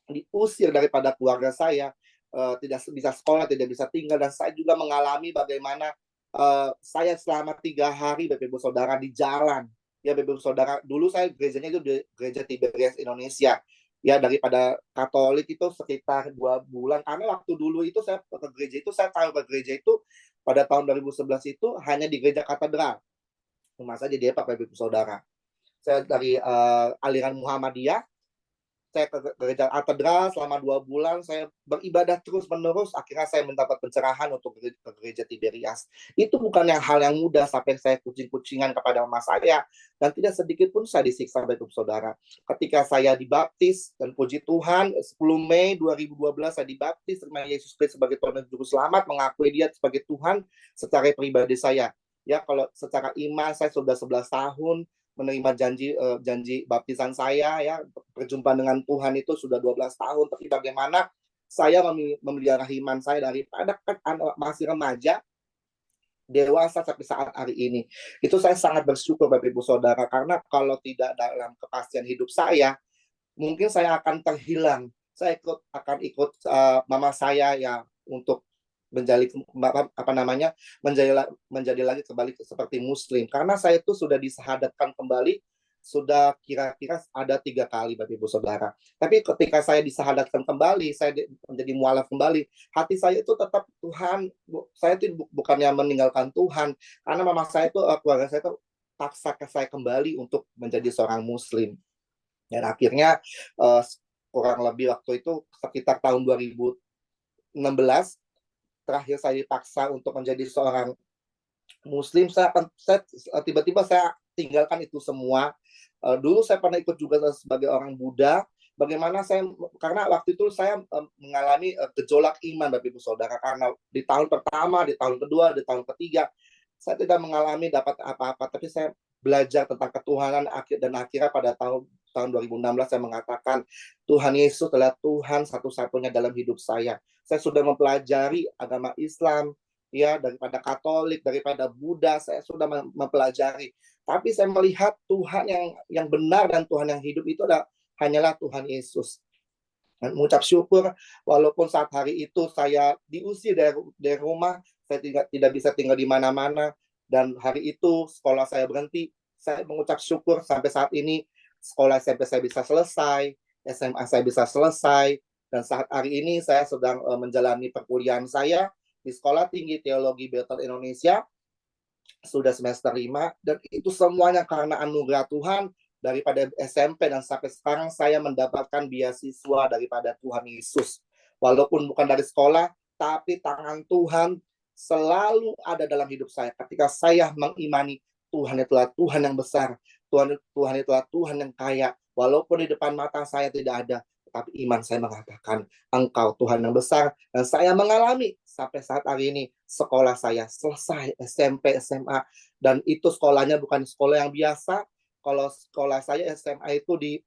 diusir daripada keluarga saya, tidak bisa sekolah, tidak bisa tinggal, dan saya juga mengalami bagaimana saya selama 3 hari Bapak Ibu Saudara di jalan. Ya Bapak Ibu Saudara, dulu saya gerejanya itu di gereja Tiberias Indonesia. Ya daripada Katolik itu sekitar 2 bulan. Karena waktu dulu itu saya ke gereja itu, saya tahu ke gereja itu pada tahun 2011 itu hanya di gereja katedral. Cuma saja dia Bapak Ibu Saudara. Saya dari aliran Muhammadiyah, saya ke gereja katedral selama 2 bulan, saya beribadah terus-menerus, akhirnya saya mendapat pencerahan untuk ke gereja Tiberias. Itu bukan hal yang mudah, sampai saya kucing-kucingan kepada mama saya, dan tidak sedikit pun saya disiksa Bapak Ibu Saudara. Ketika saya dibaptis, dan puji Tuhan, 10 Mei 2012 saya dibaptis, terima Yesus Kristus sebagai Tuhan dan Juru Selamat, mengakui Dia sebagai Tuhan secara pribadi saya. Ya, kalau secara iman saya sudah 11 tahun, menerima janji baptisan saya, ya perjumpaan dengan Tuhan itu sudah 12 tahun, tapi bagaimana saya memelihara iman saya daripada masih remaja, dewasa sampai saat hari ini. Itu saya sangat bersyukur Bapak Ibu Saudara, karena kalau tidak dalam kepastian hidup saya, mungkin saya akan terhilang. Saya akan ikut mama saya ya untuk menjadi lagi kembali seperti Muslim, karena saya itu sudah disahadatkan kembali sudah kira-kira ada 3 kali Bapak Ibu Saudara. Tapi ketika saya disahadatkan kembali, saya menjadi mualaf kembali, hati saya itu tetap Tuhan. Saya itu bukannya meninggalkan Tuhan, karena mama saya itu, keluarga saya itu paksa saya kembali untuk menjadi seorang Muslim. Dan akhirnya kurang lebih waktu itu sekitar tahun 2016 terakhir saya dipaksa untuk menjadi seorang Muslim. Saya tiba-tiba saya tinggalkan itu semua. Dulu saya pernah ikut juga sebagai orang Buddha. Bagaimana karena waktu itu saya mengalami gejolak iman Bapak Ibu Saudara, karena di tahun pertama, di tahun kedua, di tahun ketiga saya tidak mengalami dapat apa-apa, tapi saya belajar tentang ketuhanan, dan akhirnya pada tahun 2016 saya mengatakan Tuhan Yesus adalah Tuhan satu-satunya dalam hidup saya. Saya sudah mempelajari agama Islam, ya, daripada Katolik, daripada Buddha, saya sudah mempelajari. Tapi saya melihat Tuhan yang benar dan Tuhan yang hidup itu hanyalah Tuhan Yesus. Dan mengucap syukur, walaupun saat hari itu saya diusir dari rumah, saya tidak bisa tinggal di mana-mana, dan hari itu sekolah saya berhenti. Saya mengucap syukur sampai saat ini sekolah SMP saya bisa selesai, SMA saya bisa selesai, dan saat hari ini saya sedang menjalani perkuliahan saya di Sekolah Tinggi Teologi Bethel Indonesia, sudah semester 5, dan itu semuanya karena anugerah Tuhan. Daripada SMP dan sampai sekarang saya mendapatkan beasiswa daripada Tuhan Yesus. Walaupun bukan dari sekolah, tapi tangan Tuhan selalu ada dalam hidup saya. Ketika saya mengimani Tuhan itulah Tuhan yang besar, Tuhan itulah Tuhan yang kaya. Walaupun di depan mata saya tidak ada, tetapi iman saya mengatakan Engkau Tuhan yang besar. Dan saya mengalami sampai saat hari ini sekolah saya selesai, SMP, SMA, dan itu sekolahnya bukan sekolah yang biasa. Kalau sekolah saya SMA itu di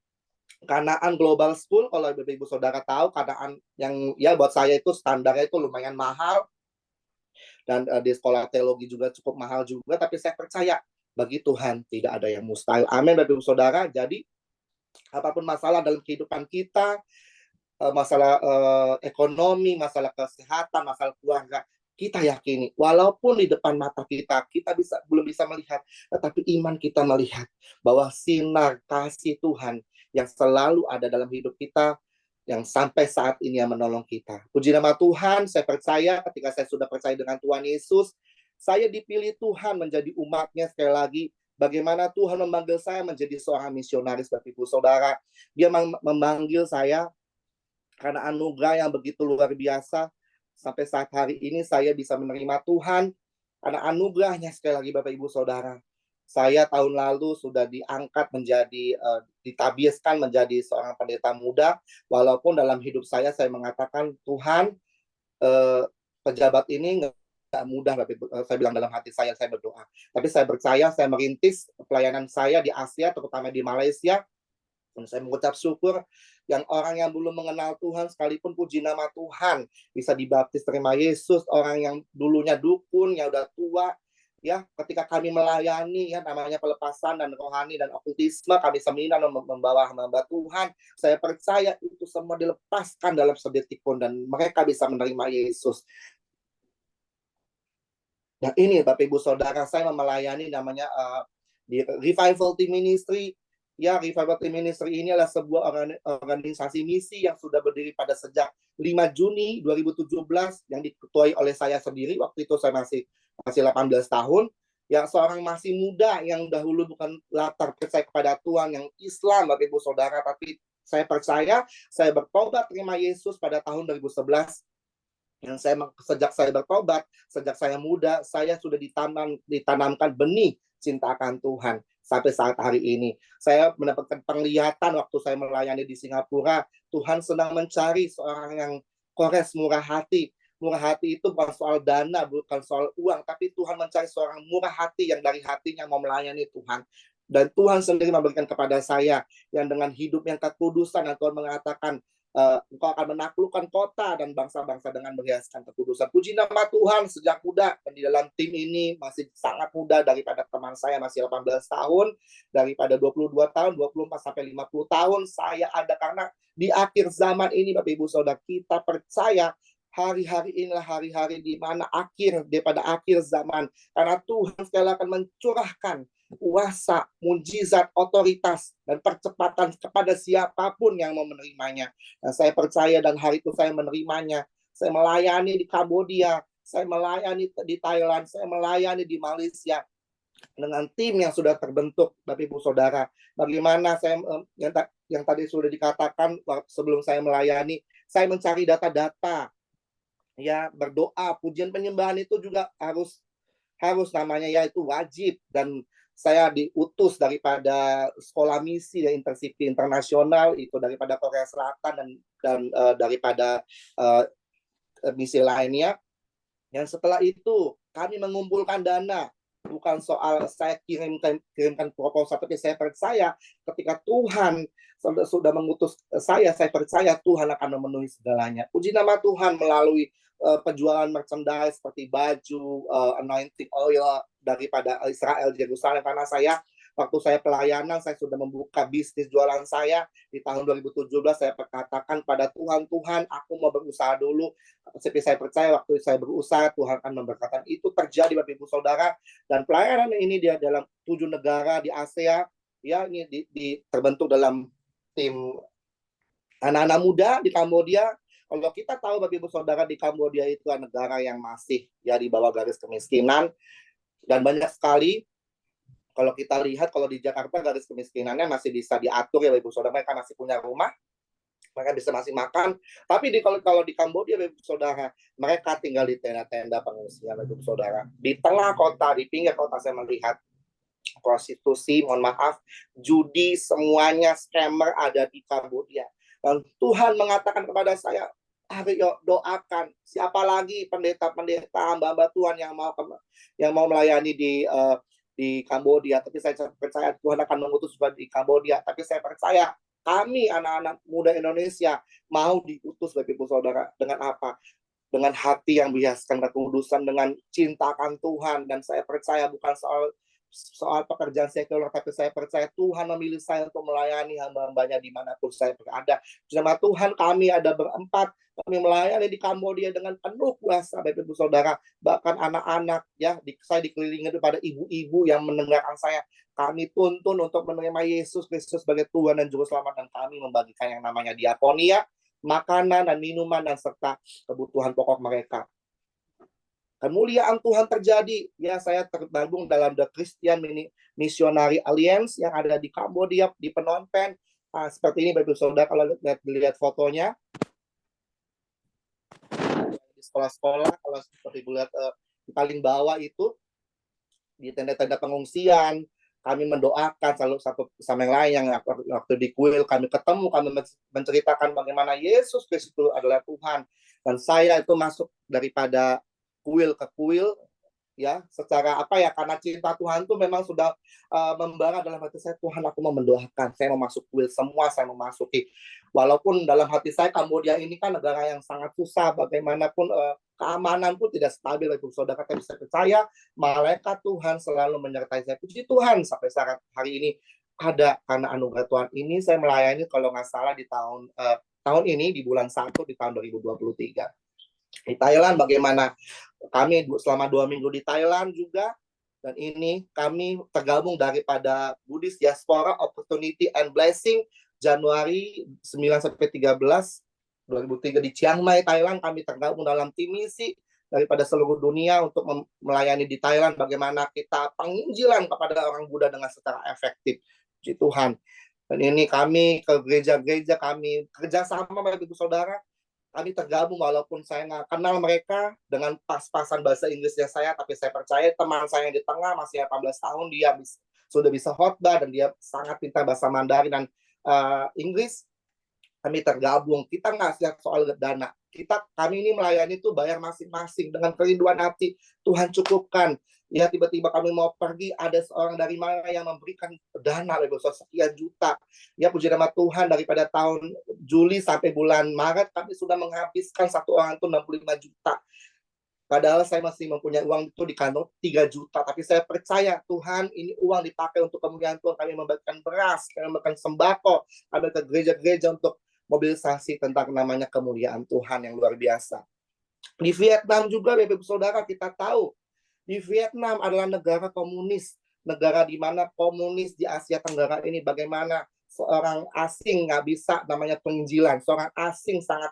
Kanaan Global School, kalau Bapak Ibu Saudara tahu, Kanaan yang ya buat saya itu standarnya itu lumayan mahal, dan di sekolah teologi juga cukup mahal juga, tapi saya percaya bagi Tuhan tidak ada yang mustahil. Amin Bapak Ibu Saudara. Jadi apapun masalah dalam kehidupan kita, masalah ekonomi, masalah kesehatan, masalah keluarga, kita yakini, walaupun di depan mata kita belum bisa melihat, tetapi iman kita melihat bahwa sinar kasih Tuhan yang selalu ada dalam hidup kita, yang sampai saat ini yang menolong kita. Puji nama Tuhan, saya percaya ketika saya sudah percaya dengan Tuhan Yesus, saya dipilih Tuhan menjadi umatnya. Sekali lagi, bagaimana Tuhan memanggil saya menjadi seorang misionaris Bapak Ibu Saudara. Dia memanggil saya karena anugerah yang begitu luar biasa. Sampai saat hari ini saya bisa menerima Tuhan karena anugerahnya. Sekali lagi Bapak Ibu Saudara, saya tahun lalu sudah diangkat menjadi ditabiaskan menjadi seorang pendeta muda. Walaupun dalam hidup saya mengatakan Tuhan, pejabat ini nggak mudah. Saya bilang dalam hati saya berdoa. Tapi saya percaya, saya merintis pelayanan saya di Asia, terutama di Malaysia. Dan saya mengucap syukur yang orang yang belum mengenal Tuhan sekalipun, puji nama Tuhan, bisa dibaptis terima Yesus. Orang yang dulunya dukun, yang udah tua, ya ketika kami melayani ya namanya pelepasan dan rohani dan okultisme, kami seminar membawa hamba Tuhan, saya percaya itu semua dilepaskan dalam sedetik pun dan mereka bisa menerima Yesus. Nah ini Bapak Ibu Saudara, saya melayani namanya di Revival Team Ministry. Ya, Revival Team Ministry ini adalah sebuah organisasi misi yang sudah berdiri pada sejak 5 Juni 2017 yang diketuai oleh saya sendiri. Waktu itu saya masih 18 tahun. Ya, seorang masih muda yang dahulu bukan latar percaya kepada Tuhan yang Islam, Bapak Ibu Saudara, tapi saya percaya, saya bertobat terima Yesus pada tahun 2011. Yang sejak saya bertobat, sejak saya muda, saya sudah ditanamkan benih cinta akan Tuhan sampai saat hari ini. Saya mendapatkan penglihatan waktu saya melayani di Singapura, Tuhan sedang mencari seorang yang kores murah hati. Murah hati itu bukan soal dana, bukan soal uang, tapi Tuhan mencari seorang murah hati yang dari hatinya mau melayani Tuhan. Dan Tuhan sendiri memberikan kepada saya yang dengan hidup yang kekudusan, dan Tuhan mengatakan, engkau akan menaklukkan kota dan bangsa-bangsa dengan menghiaskan kekudusan. Puji nama Tuhan, sejak muda dan di dalam tim ini masih sangat muda daripada teman saya masih 18 tahun, daripada 22 tahun, 24 sampai 50 tahun saya ada, karena di akhir zaman ini Bapak Ibu Saudara, kita percaya hari-hari inilah hari-hari di mana akhir daripada akhir zaman, karena Tuhan sekali akan mencurahkan kuasa, mujizat, otoritas, dan percepatan kepada siapapun yang mau menerimanya. Nah, saya percaya dan hari itu saya menerimanya. Saya melayani di Kambodia, saya melayani di Thailand, saya melayani di Malaysia dengan tim yang sudah terbentuk, Bapak Ibu Saudara. Bagaimana saya yang tadi sudah dikatakan sebelum saya melayani, saya mencari data-data, ya berdoa, pujian penyembahan itu juga harus namanya ya itu wajib, dan saya diutus daripada sekolah misi dan internship internasional itu daripada Korea Selatan dan daripada misi lainnya. Yang setelah itu kami mengumpulkan dana, bukan soal saya kirimkan proposal, tapi saya percaya ketika Tuhan sudah mengutus saya percaya Tuhan akan memenuhi segalanya. Puji nama Tuhan melalui penjualan merchandise seperti baju, anointing oil daripada Israel Yerusalem, karena waktu saya pelayanan saya sudah membuka bisnis jualan saya di tahun 2017. Saya katakan pada Tuhan, aku mau berusaha dulu. Tapi saya percaya waktu saya berusaha Tuhan akan memberkati. Itu terjadi Bapak Ibu Saudara, dan pelayanan ini dia dalam 7 negara di Asia, ya ini terbentuk dalam tim anak-anak muda di Kambodia. Kalau kita tahu Bapak Ibu Saudara, di Kambodia itu adalah negara yang masih ya di bawah garis kemiskinan, dan banyak sekali kalau kita lihat kalau di Jakarta garis kemiskinannya masih bisa diatur ya Bapak Ibu Saudara, mereka masih punya rumah, mereka bisa masih makan. Tapi kalau di Kambodia Bapak Ibu Saudara, mereka tinggal di tenda-tenda pengungsian Bapak Ibu Saudara. Di tengah kota, di pinggir kota saya melihat prostitusi, mohon maaf, judi, semuanya scammer ada di Kambodia. Dan Tuhan mengatakan kepada saya, ayo doakan, siapa lagi pendeta-pendeta hamba Tuhan yang mau melayani di Kambodia. Tapi saya percaya Tuhan akan mengutus di Kambodia. Tapi saya percaya kami anak-anak muda Indonesia mau diutus Bapak Ibu Saudara. Dengan apa? Dengan hati yang berhiaskan kekudusan, dengan cinta akan Tuhan. Dan saya percaya bukan soal pekerjaan sekuler, tapi saya percaya Tuhan memilih saya untuk melayani hamba-hambanya dimanapun saya berada. Sama Tuhan, kami ada berempat, kami melayani di Kambodia dengan penuh kuasa Bapak Ibu Saudara. Bahkan anak-anak, ya saya dikelilingi daripada ibu-ibu yang mendengarkan saya. Kami tuntun untuk menerima Yesus Kristus sebagai Tuhan dan Juru Selamat, dan kami membagikan yang namanya diakonia, makanan dan minuman, dan serta kebutuhan pokok mereka. Kemuliaan Tuhan terjadi. Ya, saya tergabung dalam The Christian Missionary Alliance yang ada di Kambodia, di Phnom Penh. Nah, seperti ini Bapak Ibu Saudara, kalau lihat fotonya. Di sekolah-sekolah, kalau seperti Ibu lihat di paling bawah itu, di tenda-tenda pengungsian, kami mendoakan satu sama yang lain. Yang waktu di kuil kami ketemu, kami menceritakan bagaimana Yesus Kristus itu adalah Tuhan. Dan saya itu masuk daripada kuil ke kuil, ya secara apa ya, karena cinta Tuhan tuh memang sudah membara dalam hati saya. Tuhan, aku mau mendoakan, saya mau masuk kuil semua, saya mau masuki, walaupun dalam hati saya Kamboja ini kan negara yang sangat susah, bagaimanapun keamanan pun tidak stabil. Ibu saudara, tapi saya percaya malaikat Tuhan selalu menyertai saya. Puji Tuhan, sampai saat hari ini ada, karena anugerah Tuhan ini saya melayani kalau nggak salah di tahun ini di bulan 1 di tahun 2023 di Thailand. Bagaimana kami selama 2 minggu di Thailand juga, dan ini kami tergabung daripada Buddhist Diaspora Opportunity and Blessing Januari 9-13 2003 di Chiang Mai, Thailand. Kami tergabung dalam tim misi daripada seluruh dunia untuk melayani di Thailand, bagaimana kita penginjilan kepada orang Buddha dengan secara efektif. Puji Tuhan. Dan ini kami ke gereja-gereja, kami kerjasama Bapak Ibu Saudara. Kami tergabung walaupun saya nggak kenal mereka dengan pas-pasan bahasa Inggrisnya saya, tapi saya percaya teman saya yang di tengah masih 18 tahun, dia sudah bisa khotbah dan dia sangat pintar bahasa Mandarin dan Inggris. Kami tergabung, kita nggak lihat soal dana. Kami ini melayani itu bayar masing-masing dengan kerinduan hati. Tuhan cukupkan. Ya, tiba-tiba kami mau pergi, ada seorang dari mana yang memberikan dana sekian juta. Ya, puji nama Tuhan, daripada tahun Juli sampai bulan Maret kami sudah menghabiskan satu orang itu 65 juta. Padahal saya masih mempunyai uang itu di kantong 3 juta. Tapi saya percaya Tuhan, ini uang dipakai untuk kemuliaan Tuhan. Kami membagikan beras, kami membagikan sembako, kami ke gereja-gereja untuk mobilisasi tentang namanya kemuliaan Tuhan yang luar biasa. Di Vietnam juga, Bapak Ibu Saudara, kita tahu di Vietnam adalah negara komunis, negara di mana komunis di Asia Tenggara ini, bagaimana seorang asing nggak bisa namanya penginjilan, seorang asing sangat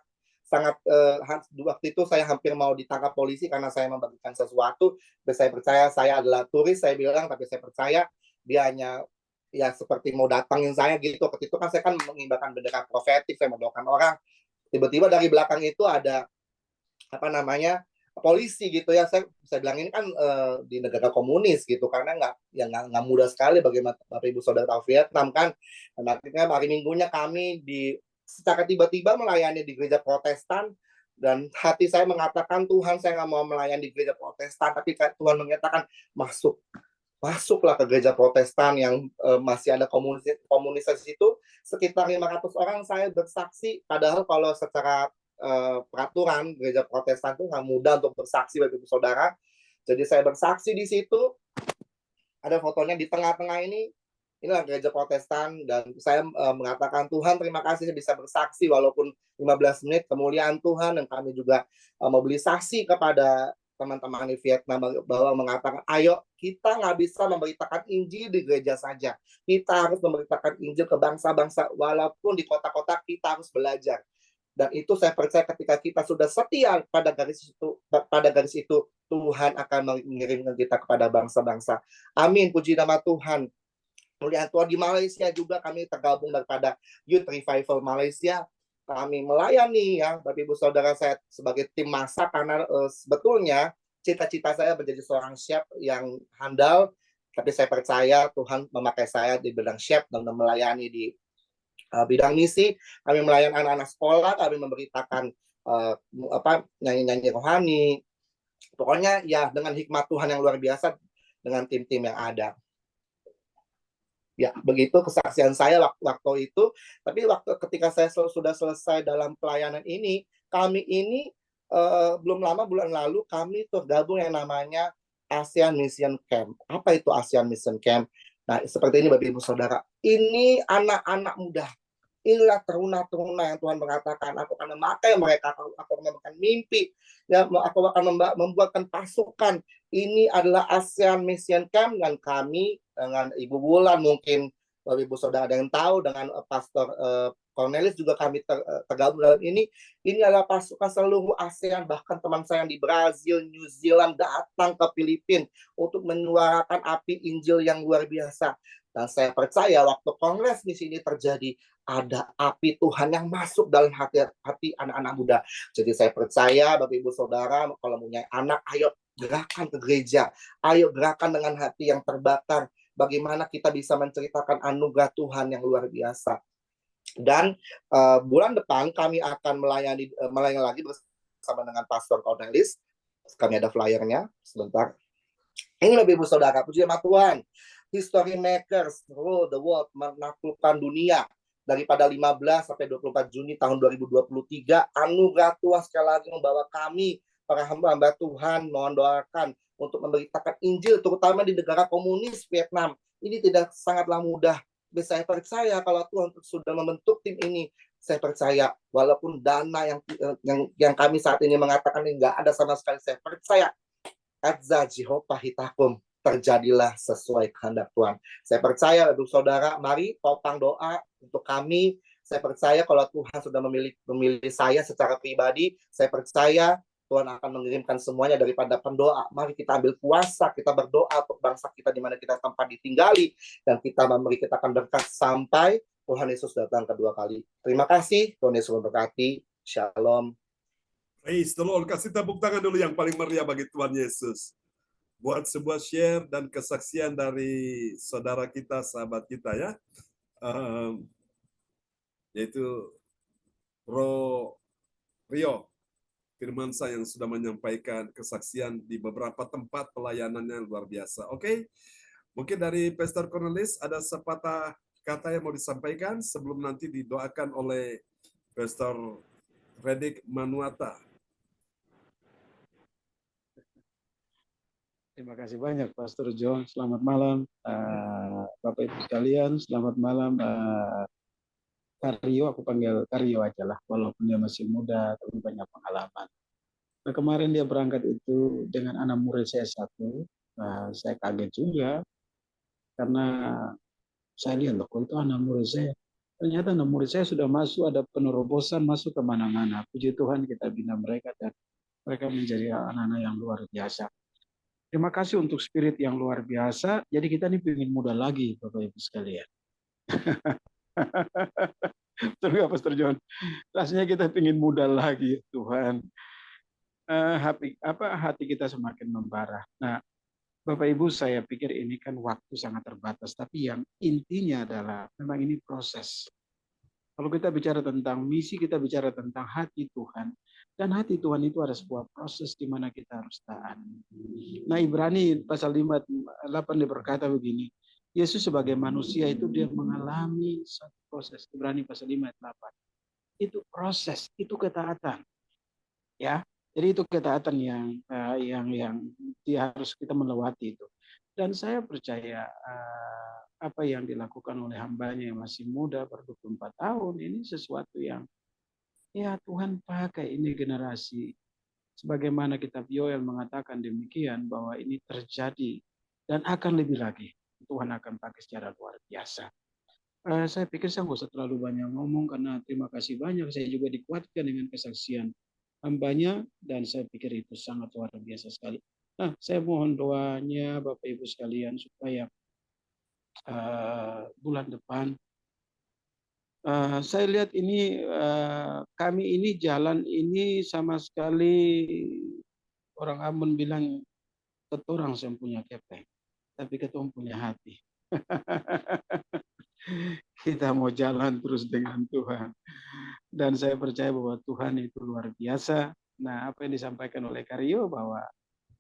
waktu itu saya hampir mau ditangkap polisi karena saya membagikan sesuatu. Saya percaya saya adalah turis, saya bilang, tapi saya percaya dia hanya ya seperti mau datangin saya gitu. Ketika itu kan saya kan mengibarkan bendera profetik, saya mendoakan orang. Tiba-tiba dari belakang itu ada apa namanya polisi gitu ya. Saya bilang ini kan di negara komunis gitu, karena nggak mudah sekali bagaimana Bapak Ibu Saudara tahu Vietnam kan. Dan akhirnya hari Minggunya kami secara tiba-tiba melayani di gereja Protestan, dan hati saya mengatakan, Tuhan, saya nggak mau melayani di gereja Protestan, tapi Tuhan mengatakan masuklah ke gereja Protestan yang masih ada komunitas itu sekitar 500 orang. Saya bersaksi, padahal kalau secara peraturan gereja Protestan itu nggak mudah untuk bersaksi, Bapak Ibu Saudara. Jadi saya bersaksi di situ, ada fotonya di tengah-tengah ini. Inilah gereja Protestan, dan saya mengatakan, Tuhan, terima kasih saya bisa bersaksi walaupun 15 menit kemuliaan Tuhan. Dan kami juga mobilisasi kepada teman-teman di Vietnam bahwa mengatakan, ayo, kita nggak bisa memberitakan Injil di gereja saja. Kita harus memberitakan Injil ke bangsa-bangsa, walaupun di kota-kota kita harus belajar. Dan itu saya percaya ketika kita sudah setia pada garis itu, Tuhan akan mengirimkan kita kepada bangsa-bangsa. Amin, puji nama Tuhan. Kemuliaan Tuhan. Di Malaysia juga kami tergabung daripada Youth Revival Malaysia. Kami melayani ya Bapak Ibu Saudara, saya sebagai tim masak, karena sebetulnya cita-cita saya menjadi seorang chef yang handal, tapi saya percaya Tuhan memakai saya di bidang chef dan melayani di bidang misi. Kami melayani anak-anak sekolah, kami memberitakan nyanyi-nyanyi rohani. Pokoknya ya dengan hikmat Tuhan yang luar biasa dengan tim-tim yang ada. Ya, begitu kesaksian saya waktu itu. Tapi ketika saya sudah selesai dalam pelayanan ini, kami ini belum lama, bulan lalu kami tergabung yang namanya ASEAN Mission Camp. Apa itu ASEAN Mission Camp? Nah, seperti ini Bapak Ibu Saudara. Ini anak-anak muda. Inilah teruna-teruna yang Tuhan mengatakan, aku akan memakai mereka, aku akan memberikan mimpi, ya, aku akan membuatkan pasukan. Ini adalah ASEAN Mission Camp, dan kami dengan Ibu Bulan, mungkin Bapak Ibu Saudara ada yang tahu, dengan Pastor Cornelis juga kami tergabung dalam ini. Ini adalah pasukan seluruh ASEAN, bahkan teman saya yang di Brazil, New Zealand datang ke Filipina untuk menyuarakan api Injil yang luar biasa. Dan saya percaya waktu kongres di sini terjadi, ada api Tuhan yang masuk dalam hati anak-anak muda. Jadi saya percaya Bapak Ibu Saudara, kalau punya anak, ayo gerakan ke gereja, ayo gerakan dengan hati yang terbakar. Bagaimana kita bisa menceritakan anugerah Tuhan yang luar biasa. Dan bulan depan kami akan melayani lagi bersama dengan Pastor Cornelis. Kami ada flyernya sebentar. Ini Bapak Ibu Saudara, puji nama Tuhan. History makers rule the world, menaklukkan dunia daripada 15 sampai 24 Juni tahun 2023. Anugerah Tuhan sekali lagi membawa kami, para hamba-hamba Tuhan, mohon doakan untuk memberitakan Injil, terutama di negara komunis Vietnam. Ini tidak sangatlah mudah. Saya percaya kalau Tuhan sudah membentuk tim ini, saya percaya walaupun dana yang kami saat ini mengatakan ini nggak ada sama sekali, saya percaya Adza Jehovah Hitakum, terjadilah sesuai kehendak Tuhan. Saya percaya, Ibu Saudara, mari topang doa untuk kami. Saya percaya kalau Tuhan sudah memilih saya secara pribadi, saya percaya Tuhan akan mengirimkan semuanya daripada pendoa. Mari kita ambil kuasa, kita berdoa untuk bangsa kita di mana kita tempat ditinggali, dan kita akan berkat sampai Tuhan Yesus datang kedua kali. Terima kasih, Tuhan Yesus memberkati. Shalom. Praise the Lord. Kasih tepuk tangan dulu yang paling meriah bagi Tuhan Yesus. Buat sebuah share dan kesaksian dari saudara kita, sahabat kita ya. Yaitu Rio Firmansa yang sudah menyampaikan kesaksian di beberapa tempat pelayanannya luar biasa. Oke, mungkin dari Pastor Cornelis ada sepatah kata yang mau disampaikan sebelum nanti didoakan oleh Pastor Fredrik Manuata. Terima kasih banyak Pastor John. Selamat malam Bapak Ibu sekalian. Selamat malam Karyo. Aku panggil Karyo aja lah, walaupun dia masih muda tapi banyak pengalaman. Nah, kemarin dia berangkat itu dengan anak murid saya satu. Saya kaget juga karena saya lihat loh, kok itu anak murid saya. Ternyata anak murid saya sudah masuk, ada penerobosan masuk kemana-mana. Puji Tuhan kita bina mereka dan mereka menjadi anak-anak yang luar biasa. Terima kasih untuk spirit yang luar biasa. Jadi kita ini ingin muda lagi, Bapak Ibu sekalian. Betul nggak, Pastor John? Rasanya kita ingin muda lagi, Tuhan. Hati kita semakin membara. Nah, Bapak Ibu, saya pikir ini kan waktu sangat terbatas. Tapi yang intinya adalah memang ini proses. Kalau kita bicara tentang misi, kita bicara tentang hati Tuhan. Dan hati Tuhan itu ada sebuah proses di mana kita harus taat. Nah, Ibrani pasal 8 dia berkata begini, Yesus sebagai manusia itu dia mengalami satu proses. Ibrani pasal 5 ayat 8. Itu proses, itu ketaatan. Ya, jadi itu ketaatan yang dia harus kita melewati itu. Dan saya percaya apa yang dilakukan oleh hambanya yang masih muda, baru 24 tahun, ini sesuatu yang ya Tuhan pakai ini generasi. Sebagaimana kitab Yoel mengatakan demikian, bahwa ini terjadi dan akan lebih lagi. Tuhan akan pakai secara luar biasa. Saya pikir saya nggak usah terlalu banyak ngomong, karena terima kasih banyak. Saya juga dikuatkan dengan kesaksian hambanya, dan saya pikir itu sangat luar biasa sekali. Nah, saya mohon doanya Bapak Ibu sekalian supaya bulan depan saya lihat ini kami ini jalan ini sama sekali orang Ambon bilang keturang saya punya kepeng, tapi ketua punya hati. Kita mau jalan terus dengan Tuhan, dan saya percaya bahwa Tuhan itu luar biasa. Nah, apa yang disampaikan oleh Karyo bahwa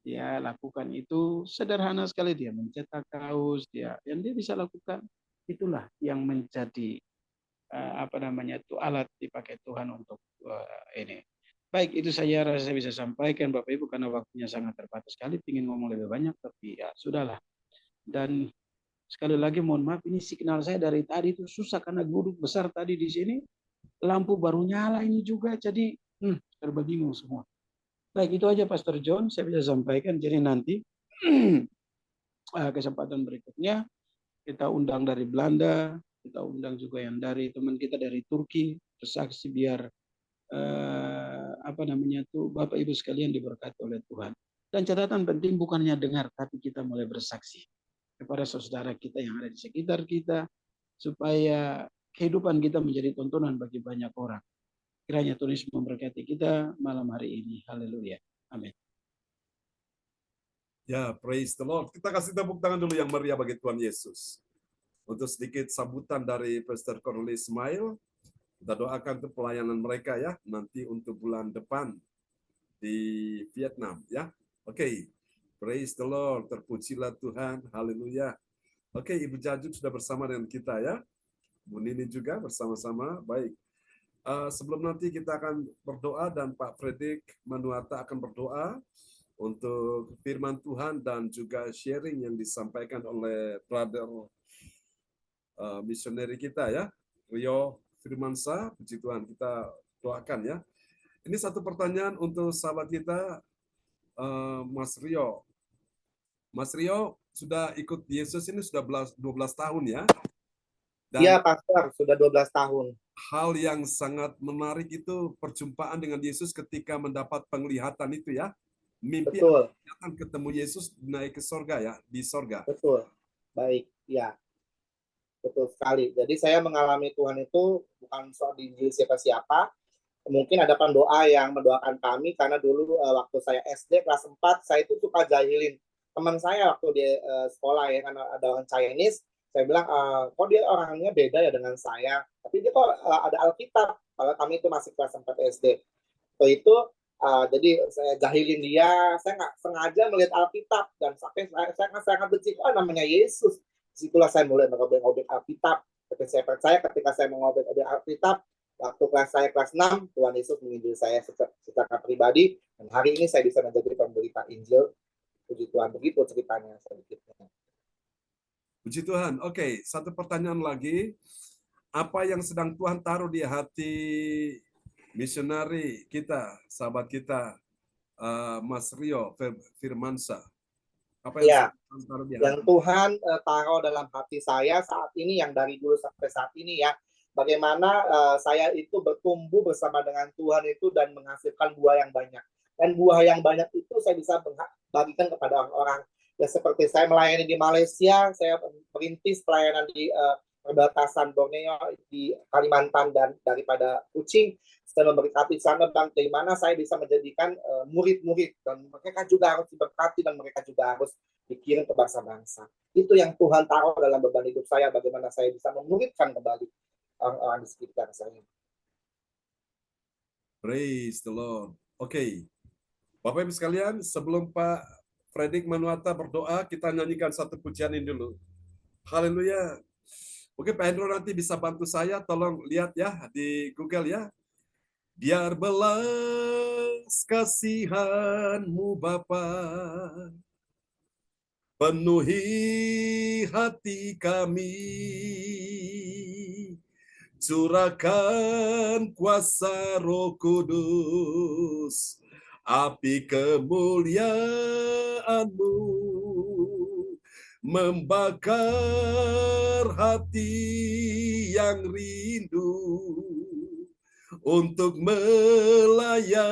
dia lakukan itu sederhana sekali, dia mencetak kaos, yang dia bisa lakukan itulah yang menjadi itu alat dipakai Tuhan untuk ini. Baik, itu saya rasa saya bisa sampaikan Bapak Ibu, karena waktunya sangat terbatas sekali, ingin ngomong lebih banyak tapi ya sudahlah. Dan sekali lagi mohon maaf, ini signal saya dari tadi itu susah karena guduk besar tadi di sini, lampu baru nyala ini juga, jadi serba bingung semua. Baik, itu aja Pastor John saya bisa sampaikan. Jadi nanti kesempatan berikutnya kita undang dari Belanda, kita undang juga yang dari teman kita dari Turki bersaksi, biar Bapak Ibu sekalian diberkati oleh Tuhan. Dan catatan penting bukannya dengar, tapi kita mulai bersaksi kepada saudara kita yang ada di sekitar kita, supaya kehidupan kita menjadi tontonan bagi banyak orang. Kiranya Tuhan Yesus memberkati kita malam hari ini. Haleluya. Amin. Ya, praise the Lord. Kita kasih tepuk tangan dulu yang meriah bagi Tuhan Yesus. Untuk sedikit sambutan dari Pastor Cornelis Ismail, kita doakan untuk pelayanan mereka ya, nanti untuk bulan depan di Vietnam ya. Oke. Praise the Lord. Terpujilah Tuhan. Haleluya. Oke, Ibu Jajuk sudah bersama dengan kita ya. Bu Nini juga bersama-sama. Baik. Sebelum nanti kita akan berdoa dan Pak Fredrik Manuata akan berdoa untuk firman Tuhan dan juga sharing yang disampaikan oleh brother misioneri kita ya, Rio Firmansyah. Puji Tuhan, kita doakan ya. Ini satu pertanyaan untuk sahabat kita, Mas Rio. Mas Rio sudah ikut Yesus ini sudah 12 tahun ya? Dan Iya, Pastor, sudah 12 tahun. hal yang sangat menarik itu perjumpaan dengan Yesus ketika mendapat penglihatan itu ya. Mimpi Betul, akan ketemu Yesus naik ke sorga ya, di sorga. betul. Baik, ya. Betul sekali. Jadi saya mengalami Tuhan itu bukan soal diinjil siapa-siapa. Mungkin ada pendoa yang mendoakan kami karena dulu waktu saya SD kelas 4 saya itu suka jahilin teman saya waktu di sekolah ya, karena ada orang Chinese. Saya bilang kok dia orangnya beda ya dengan saya, tapi dia kok ada Alkitab. Kalau kami itu masih kelas 4 SD. Itu jadi saya jahilin dia, saya nggak sengaja melihat Alkitab dan sampai saya sangat benci namanya Yesus. Disitulah saya mulai mengobek-obek Alkitab. Ketika saya percaya, ketika saya mengobek-obek Alkitab, waktu saya kelas 6, Tuhan Yesus menginjil saya secara pribadi, dan hari ini saya bisa menjadi pemberita Injil. Puji Tuhan, begitu ceritanya sedikitnya. Puji Tuhan. Oke, satu pertanyaan lagi. Apa yang sedang Tuhan taruh di hati misionari kita, sahabat kita, Mas Rio Firmansyah? Apa yang Ya, sedang taruh di yang hati? Tuhan taruh dalam hati saya saat ini, yang dari dulu sampai saat ini ya, bagaimana saya itu bertumbuh bersama dengan Tuhan itu dan menghasilkan buah yang banyak. Dan buah yang banyak itu saya bisa bagikan kepada orang-orang. Ya seperti saya melayani di Malaysia, saya merintis pelayanan di perbatasan Borneo di Kalimantan dan daripada Kuching. Saya memberkati sana Bang, dari mana saya bisa menjadikan murid-murid dan mereka juga harus diberkati dan mereka juga harus dikirim ke bangsa-bangsa. Itu yang Tuhan taruh dalam beban hidup saya, bagaimana saya bisa memuridkan kembali orang-orang di sekitar saya. Praise the Lord. Oke. Bapak Ibu sekalian, sebelum Pak Fredrik Manuata berdoa, kita nyanyikan satu pujian ini dulu. Haleluya. Oke, Pak Hendro nanti bisa bantu saya, tolong lihat ya di Google ya. Biar belas kasihan-Mu Bapa penuhi hati kami, curahkan kuasa Roh Kudus, api kemuliaan-Mu membakar hati yang rindu untuk melayani-Mu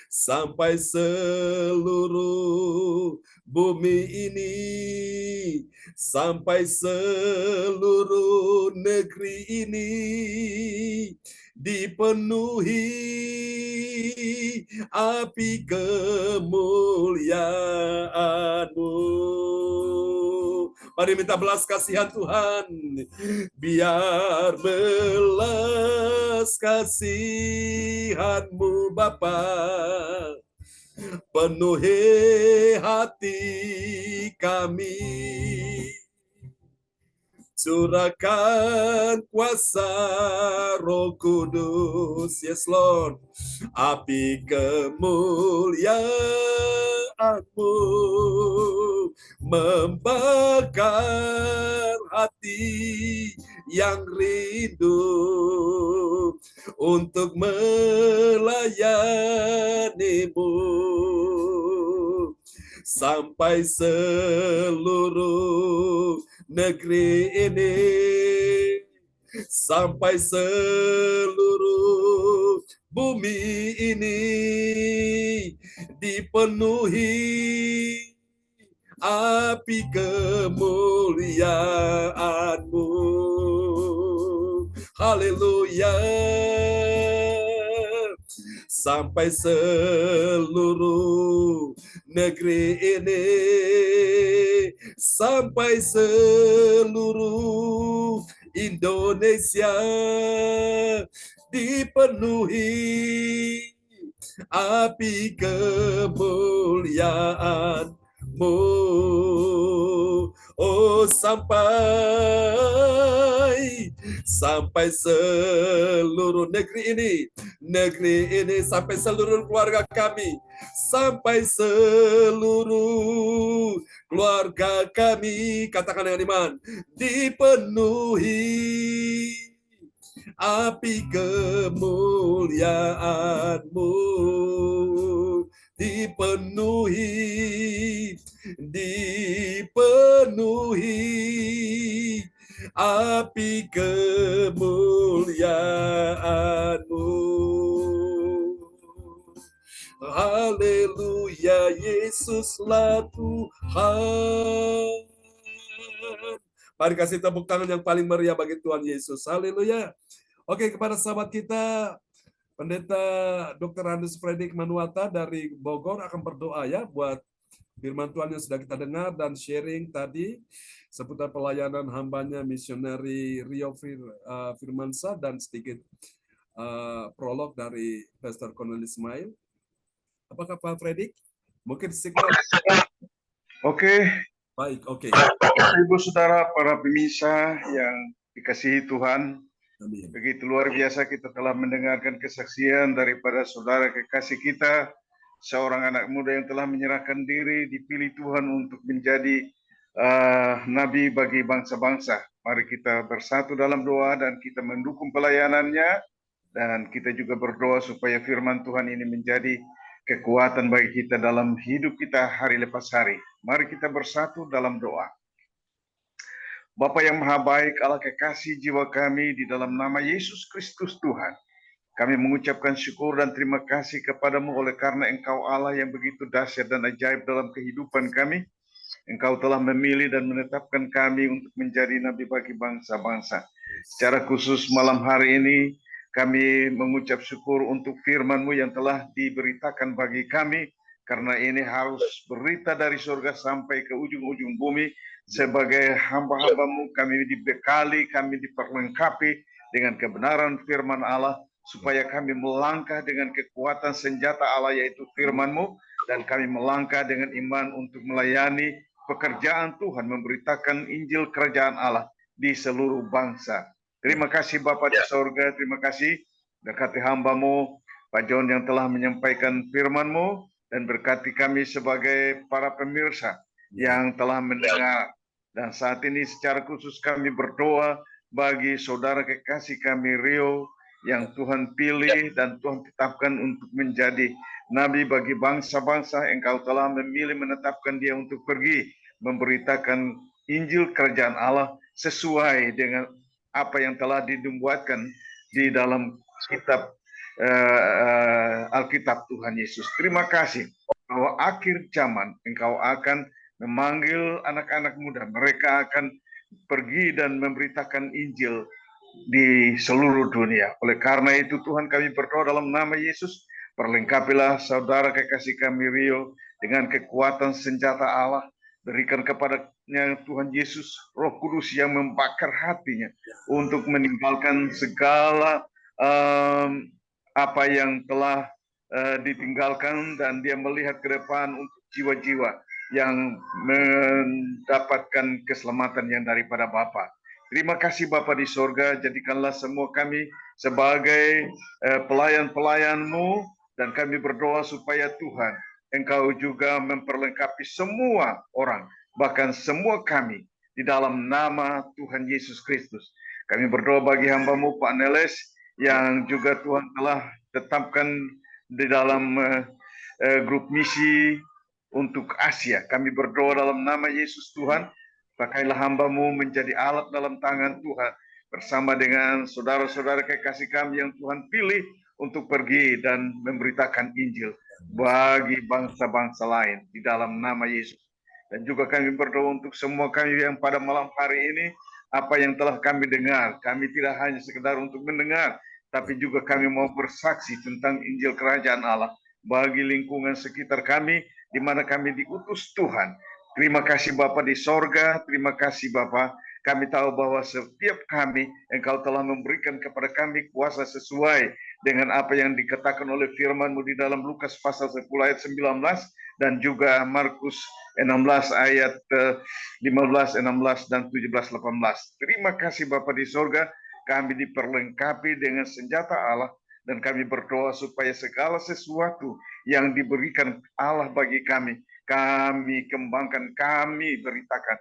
sampai seluruh bumi ini, sampai seluruh negeri ini dipenuhi api kemuliaan-Mu. Mari minta belas kasihan Tuhan. Biar belas kasihan-Mu Bapa penuhi hati kami, curahkan kuasa Roh Kudus, yes Lord, api kemuliaan-Mu membakar hati yang rindu untuk melayani-Mu sampai seluruh negeri ini, sampai seluruh bumi ini dipenuhi api kemuliaan-Mu. Haleluya. Sampai seluruh negeri ini, sampai seluruh Indonesia dipenuhi api kemuliaan-Mu. Oh, sampai seluruh negeri ini, sampai seluruh keluarga kami, sampai seluruh keluarga kami, katakan dengan iman, dipenuhi api kemuliaan-Mu, dipenuhi api kemuliaan-Mu. Haleluya, Yesuslah Tuhan. Mari kasih tepuk tangan yang paling meriah bagi Tuhan Yesus. Haleluya. Oke, kepada sahabat kita, Pendeta Dr. Andus Fredrik Manuata dari Bogor akan berdoa ya buat firman Tuhan yang sudah kita dengar dan sharing tadi seputar pelayanan hambanya misioneri Rio Firmansyah dan sedikit prolog dari Pastor Cornelis Ismail. Apakah Pak Fredrik? Mungkin signal. Oke. Baik, oke. Ibu saudara para pemirsa yang dikasihi Tuhan, Amin. begitu luar biasa kita telah mendengarkan kesaksian daripada saudara kekasih kita, seorang anak muda yang telah menyerahkan diri, dipilih Tuhan untuk menjadi nabi bagi bangsa-bangsa. Mari kita bersatu dalam doa dan kita mendukung pelayanannya, dan kita juga berdoa supaya firman Tuhan ini menjadi kekuatan bagi kita dalam hidup kita hari lepas hari. Mari kita bersatu dalam doa. Bapa yang maha baik, Allah kekasih jiwa kami, di dalam nama Yesus Kristus Tuhan, kami mengucapkan syukur dan terima kasih kepadamu oleh karena Engkau Allah yang begitu dahsyat dan ajaib dalam kehidupan kami. Engkau telah memilih dan menetapkan kami untuk menjadi nabi bagi bangsa-bangsa. Secara khusus malam hari ini, kami mengucap syukur untuk firman-Mu yang telah diberitakan bagi kami, karena ini harus berita dari surga sampai ke ujung-ujung bumi. Sebagai hamba-hamba-Mu, kami dibekali, kami diperlengkapi dengan kebenaran firman Allah, supaya kami melangkah dengan kekuatan senjata Allah, yaitu firman-Mu, dan kami melangkah dengan iman untuk melayani pekerjaan Tuhan, memberitakan Injil Kerajaan Allah di seluruh bangsa. Terima kasih Bapa di sorga, terima kasih berkati hamba-Mu, Pak John yang telah menyampaikan firman-Mu, dan berkati kami sebagai para pemirsa yang telah mendengar. Dan saat ini secara khusus kami berdoa bagi saudara kekasih kami Rio, yang Tuhan pilih dan Tuhan tetapkan untuk menjadi nabi bagi bangsa-bangsa. Engkau telah memilih menetapkan dia untuk pergi memberitakan Injil Kerajaan Allah sesuai dengan apa yang telah dinubuatkan di dalam kitab Alkitab Tuhan Yesus. Terima kasih bahwa akhir zaman Engkau akan memanggil anak-anak muda. Mereka akan pergi dan memberitakan Injil di seluruh dunia. Oleh karena itu Tuhan, kami berdoa dalam nama Yesus, perlengkapilah saudara kekasih kami Rio dengan kekuatan senjata Allah. Berikan kepadanya Tuhan Yesus Roh Kudus yang membakar hatinya untuk meninggalkan segala apa yang telah ditinggalkan, dan dia melihat ke depan untuk jiwa-jiwa yang mendapatkan keselamatan yang daripada Bapa. Terima kasih Bapa di sorga, jadikanlah semua kami sebagai pelayan-pelayan-Mu, dan kami berdoa supaya Tuhan, Engkau juga memperlengkapi semua orang, bahkan semua kami, di dalam nama Tuhan Yesus Kristus. Kami berdoa bagi hamba-Mu Pak Neles, yang juga Tuhan telah tetapkan di dalam grup misi untuk Asia. Kami berdoa dalam nama Yesus Tuhan, pakailah hamba-Mu menjadi alat dalam tangan Tuhan, bersama dengan saudara-saudara kekasih kami yang Tuhan pilih untuk pergi dan memberitakan Injil bagi bangsa-bangsa lain di dalam nama Yesus. Dan juga kami berdoa untuk semua kami yang pada malam hari ini, apa yang telah kami dengar, kami tidak hanya sekedar untuk mendengar, tapi juga kami mau bersaksi tentang Injil Kerajaan Allah bagi lingkungan sekitar kami, di mana kami diutus Tuhan. Terima kasih Bapa di sorga, terima kasih Bapa. Kami tahu bahwa setiap kami, Engkau telah memberikan kepada kami kuasa sesuai dengan apa yang dikatakan oleh firman-Mu di dalam Lukas pasal 10 ayat 19 dan juga Markus 16 ayat 15, 16 dan 17, 18. Terima kasih Bapa di sorga, kami diperlengkapi dengan senjata Allah dan kami berdoa supaya segala sesuatu yang diberikan Allah bagi kami kembangkan, kami beritakan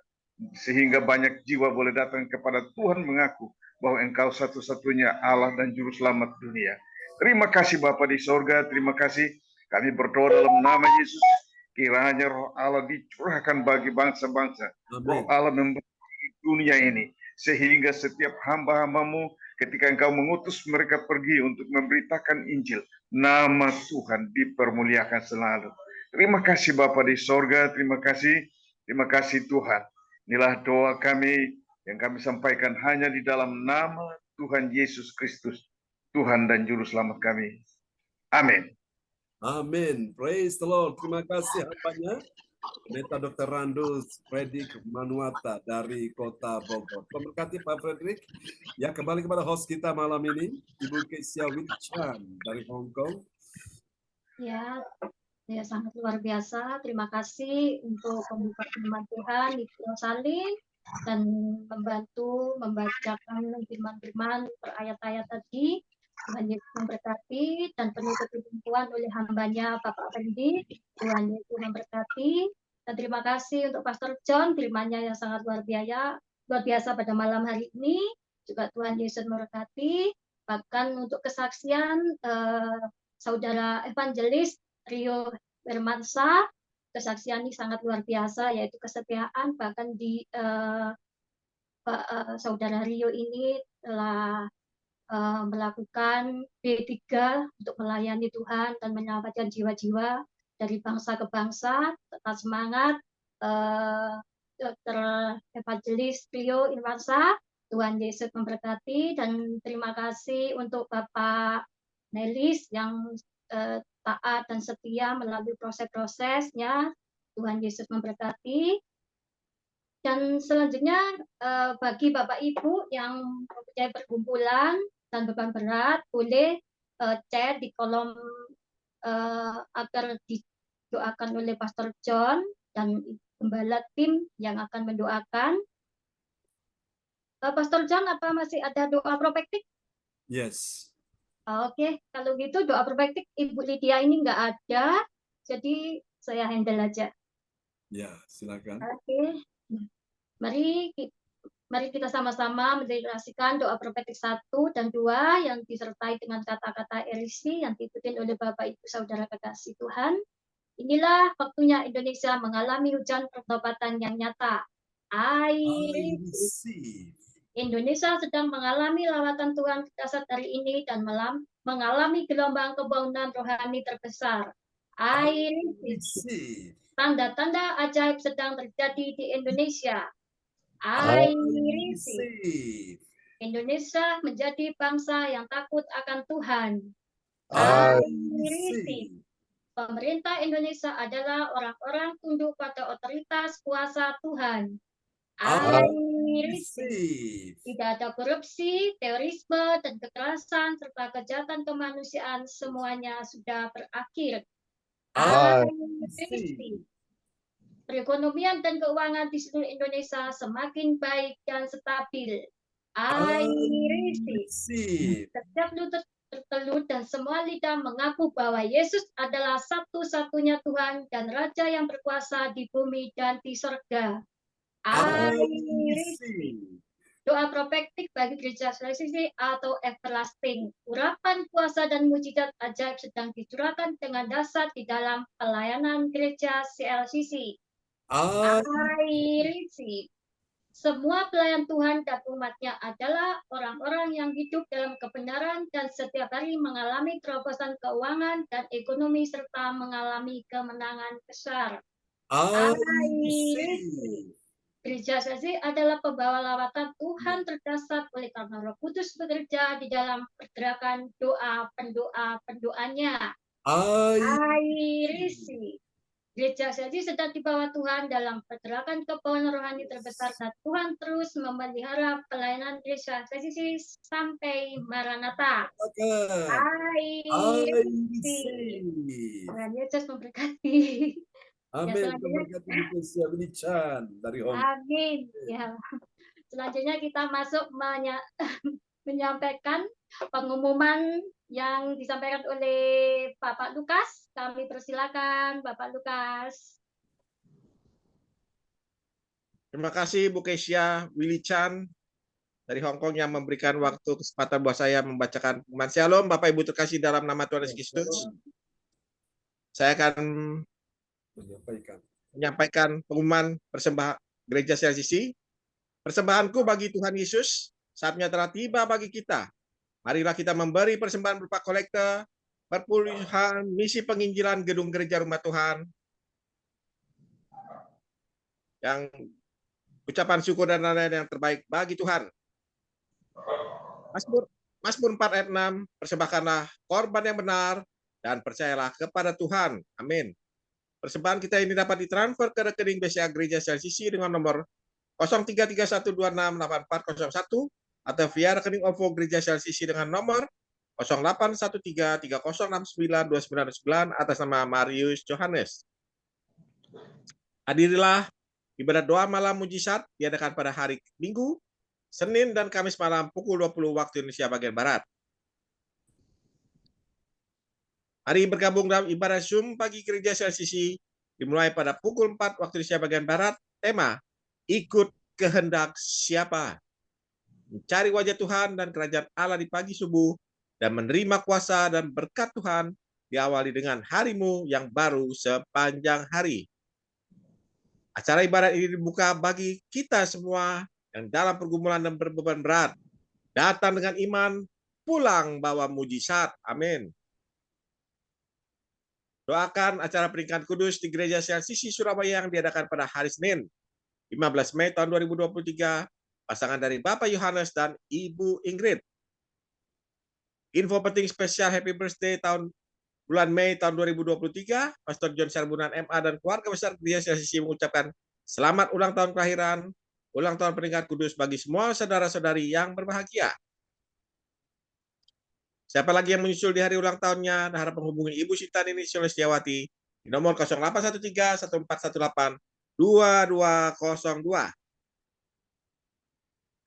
sehingga banyak jiwa boleh datang kepada Tuhan mengaku bahwa Engkau satu-satunya Allah dan Juru Selamat dunia. Terima kasih Bapa di sorga, terima kasih. Kami berdoa dalam nama Yesus, kiranya roh Allah dicurahkan bagi bangsa-bangsa. Roh Allah memberkati dunia ini, sehingga setiap hamba-hambamu ketika Engkau mengutus mereka pergi untuk memberitakan Injil, nama Tuhan dipermuliakan selalu. Terima kasih Bapa di sorga, terima kasih Tuhan. Inilah doa kami yang kami sampaikan hanya di dalam nama Tuhan Yesus Kristus, Tuhan dan Juru Selamat kami. Amin. Amin. Praise the Lord. Terima kasih hambanya, Pendeta Dr. Randus Fredrik Manuata dari Kota Bogor. Memberkati Pak Fredrik. Ya, kembali kepada host kita malam ini, Ibu Kesia Wichan dari Hong Kong. Ya, sangat luar biasa. Terima kasih untuk pembuka firman Tuhan, Ibu Rosalin, dan membantu membacakan firman-firman per ayat-ayat tadi. Tuhan Yesus memberkati, dan penutup Tuhan oleh hambanya Bapak Fendi. Tuhan Yesus memberkati. Dan terima kasih untuk Pastor John, firman-Nya yang sangat luar biasa pada malam hari ini. Juga Tuhan Yesus memberkati. Bahkan untuk kesaksian Saudara Evangelis Rio Hermansyah, kesaksian ini sangat luar biasa, yaitu kesetiaan. Bahkan di Saudara Rio ini telah melakukan B3 untuk melayani Tuhan dan menyelamatkan jiwa-jiwa dari bangsa ke bangsa. Tetap semangat, Dr. Evangelis Rio Hermansyah. Tuhan Yesus memberkati, dan terima kasih untuk Bapak Nelis yang taat dan setia melalui proses-prosesnya. Tuhan Yesus memberkati. Dan selanjutnya bagi Bapak Ibu yang mempunyai pergumulan dan beban berat, boleh chat di kolom agar didoakan oleh Pastor John dan gembala tim yang akan mendoakan. Pastor John, apa masih ada doa profetik? Yes. Oke, kalau gitu doa profetik Ibu Lydia ini nggak ada, jadi saya handle aja. Ya, silakan. Oke, mari kita sama-sama mendeklarasikan doa profetik 1 dan 2 yang disertai dengan kata-kata erisi yang diikuti oleh Bapak Ibu Saudara kekasih Tuhan. Inilah waktunya Indonesia mengalami hujan pertobatan yang nyata. I receive. Indonesia sedang mengalami lawatan Tuhan dahsyat hari ini dan mengalami gelombang kebangunan rohani terbesar. I receive. Tanda-tanda ajaib sedang terjadi di Indonesia. I receive. Indonesia menjadi bangsa yang takut akan Tuhan. I receive. Pemerintah Indonesia adalah orang-orang tunduk pada otoritas kuasa Tuhan. I receive. Tidak ada korupsi, terorisme, dan kekerasan, serta kejahatan kemanusiaan, semuanya sudah berakhir. I receive. Perekonomian dan keuangan di seluruh Indonesia semakin baik dan stabil. I receive. Setiap lutut tertelut dan semua lidah mengaku bahwa Yesus adalah satu-satunya Tuhan dan Raja yang berkuasa di bumi dan di surga. I receive. Doa profetik bagi gereja CLCC atau everlasting. Urapan kuasa dan mujizat ajaib sedang dicurahkan dengan dahsyat di dalam pelayanan gereja CLCC. I receive. Semua pelayan Tuhan dan umatnya adalah orang-orang yang hidup dalam kebenaran dan setiap hari mengalami terobosan keuangan dan ekonomi serta mengalami kemenangan besar. I receive. Gereja CLCC adalah pembawa lawatan Tuhan terdahsyat oleh karena Roh Kudus bekerja di dalam pergerakan doa pendoa-pendoanya. I receive. Gereja Selsi sedang dibawa Tuhan dalam pergerakan kebawaan rohani terbesar, dan Tuhan terus memelihara pelayanan Gereja Selsi sampai Maranatha. I see. Tuhan Yesus memberkati. Amin. selanjutnya- Memberkati Bu Kesia Wilichan dari Hong Kong. Amin. Ya. Selanjutnya kita masuk menyampaikan pengumuman yang disampaikan oleh Bapak Lukas. Kami persilakan Bapak Lukas. Terima kasih Bu Kesia Wilichan dari Hong Kong yang memberikan waktu kesempatan buat saya membacakan pengumuman. Shalom Bapak Ibu terkasih dalam nama Tuhan Yesus Kristus. Saya akan menyampaikan pengumuman persembahan Gereja CLCC. Persembahanku bagi Tuhan Yesus, saatnya telah tiba bagi kita. Marilah kita memberi persembahan berupa kolekte, perpuluhan misi penginjilan gedung gereja rumah Tuhan. Yang ucapan syukur dan lain-lain yang terbaik bagi Tuhan. Mazmur 4 ayat 6, persembahkanlah korban yang benar dan percayalah kepada Tuhan. Amin. Persembahan kita ini dapat ditransfer ke rekening BCA Gereja CLCC dengan nomor 0331268401 atau via rekening OVO Gereja CLCC dengan nomor 081330692999 atas nama Marius Johannes. Hadirilah ibadah doa malam mujizat diadakan pada hari Minggu, Senin, dan Kamis malam pukul 20 waktu Indonesia bagian Barat. Hari bergabung dalam ibadah Zoom pagi Gereja CLCC dimulai pada pukul 4 waktu Indonesia bagian Barat. Tema, ikut kehendak siapa? Mencari wajah Tuhan dan kerajaan Allah di pagi subuh dan menerima kuasa dan berkat Tuhan diawali dengan harimu yang baru sepanjang hari. Acara ibadat ini dibuka bagi kita semua yang dalam pergumulan dan berbeban berat. Datang dengan iman, pulang bawa mujizat. Amin. Doakan acara peringatan kudus di Gereja CLCC Surabaya yang diadakan pada hari Senin, 15 Mei tahun 2023, pasangan dari Bapak Yohanes dan Ibu Ingrid. Info penting spesial Happy Birthday bulan Mei tahun 2023, Pastor John Sarbunan MA dan keluarga besar Gereja CLCC mengucapkan selamat ulang tahun kelahiran, ulang tahun peringatan kudus bagi semua saudara-saudari yang berbahagia. Siapa lagi yang menyusul di hari ulang tahunnya, dan harap menghubungi Ibu Sitani Sulistiyawati di nomor 0813-1418-2202.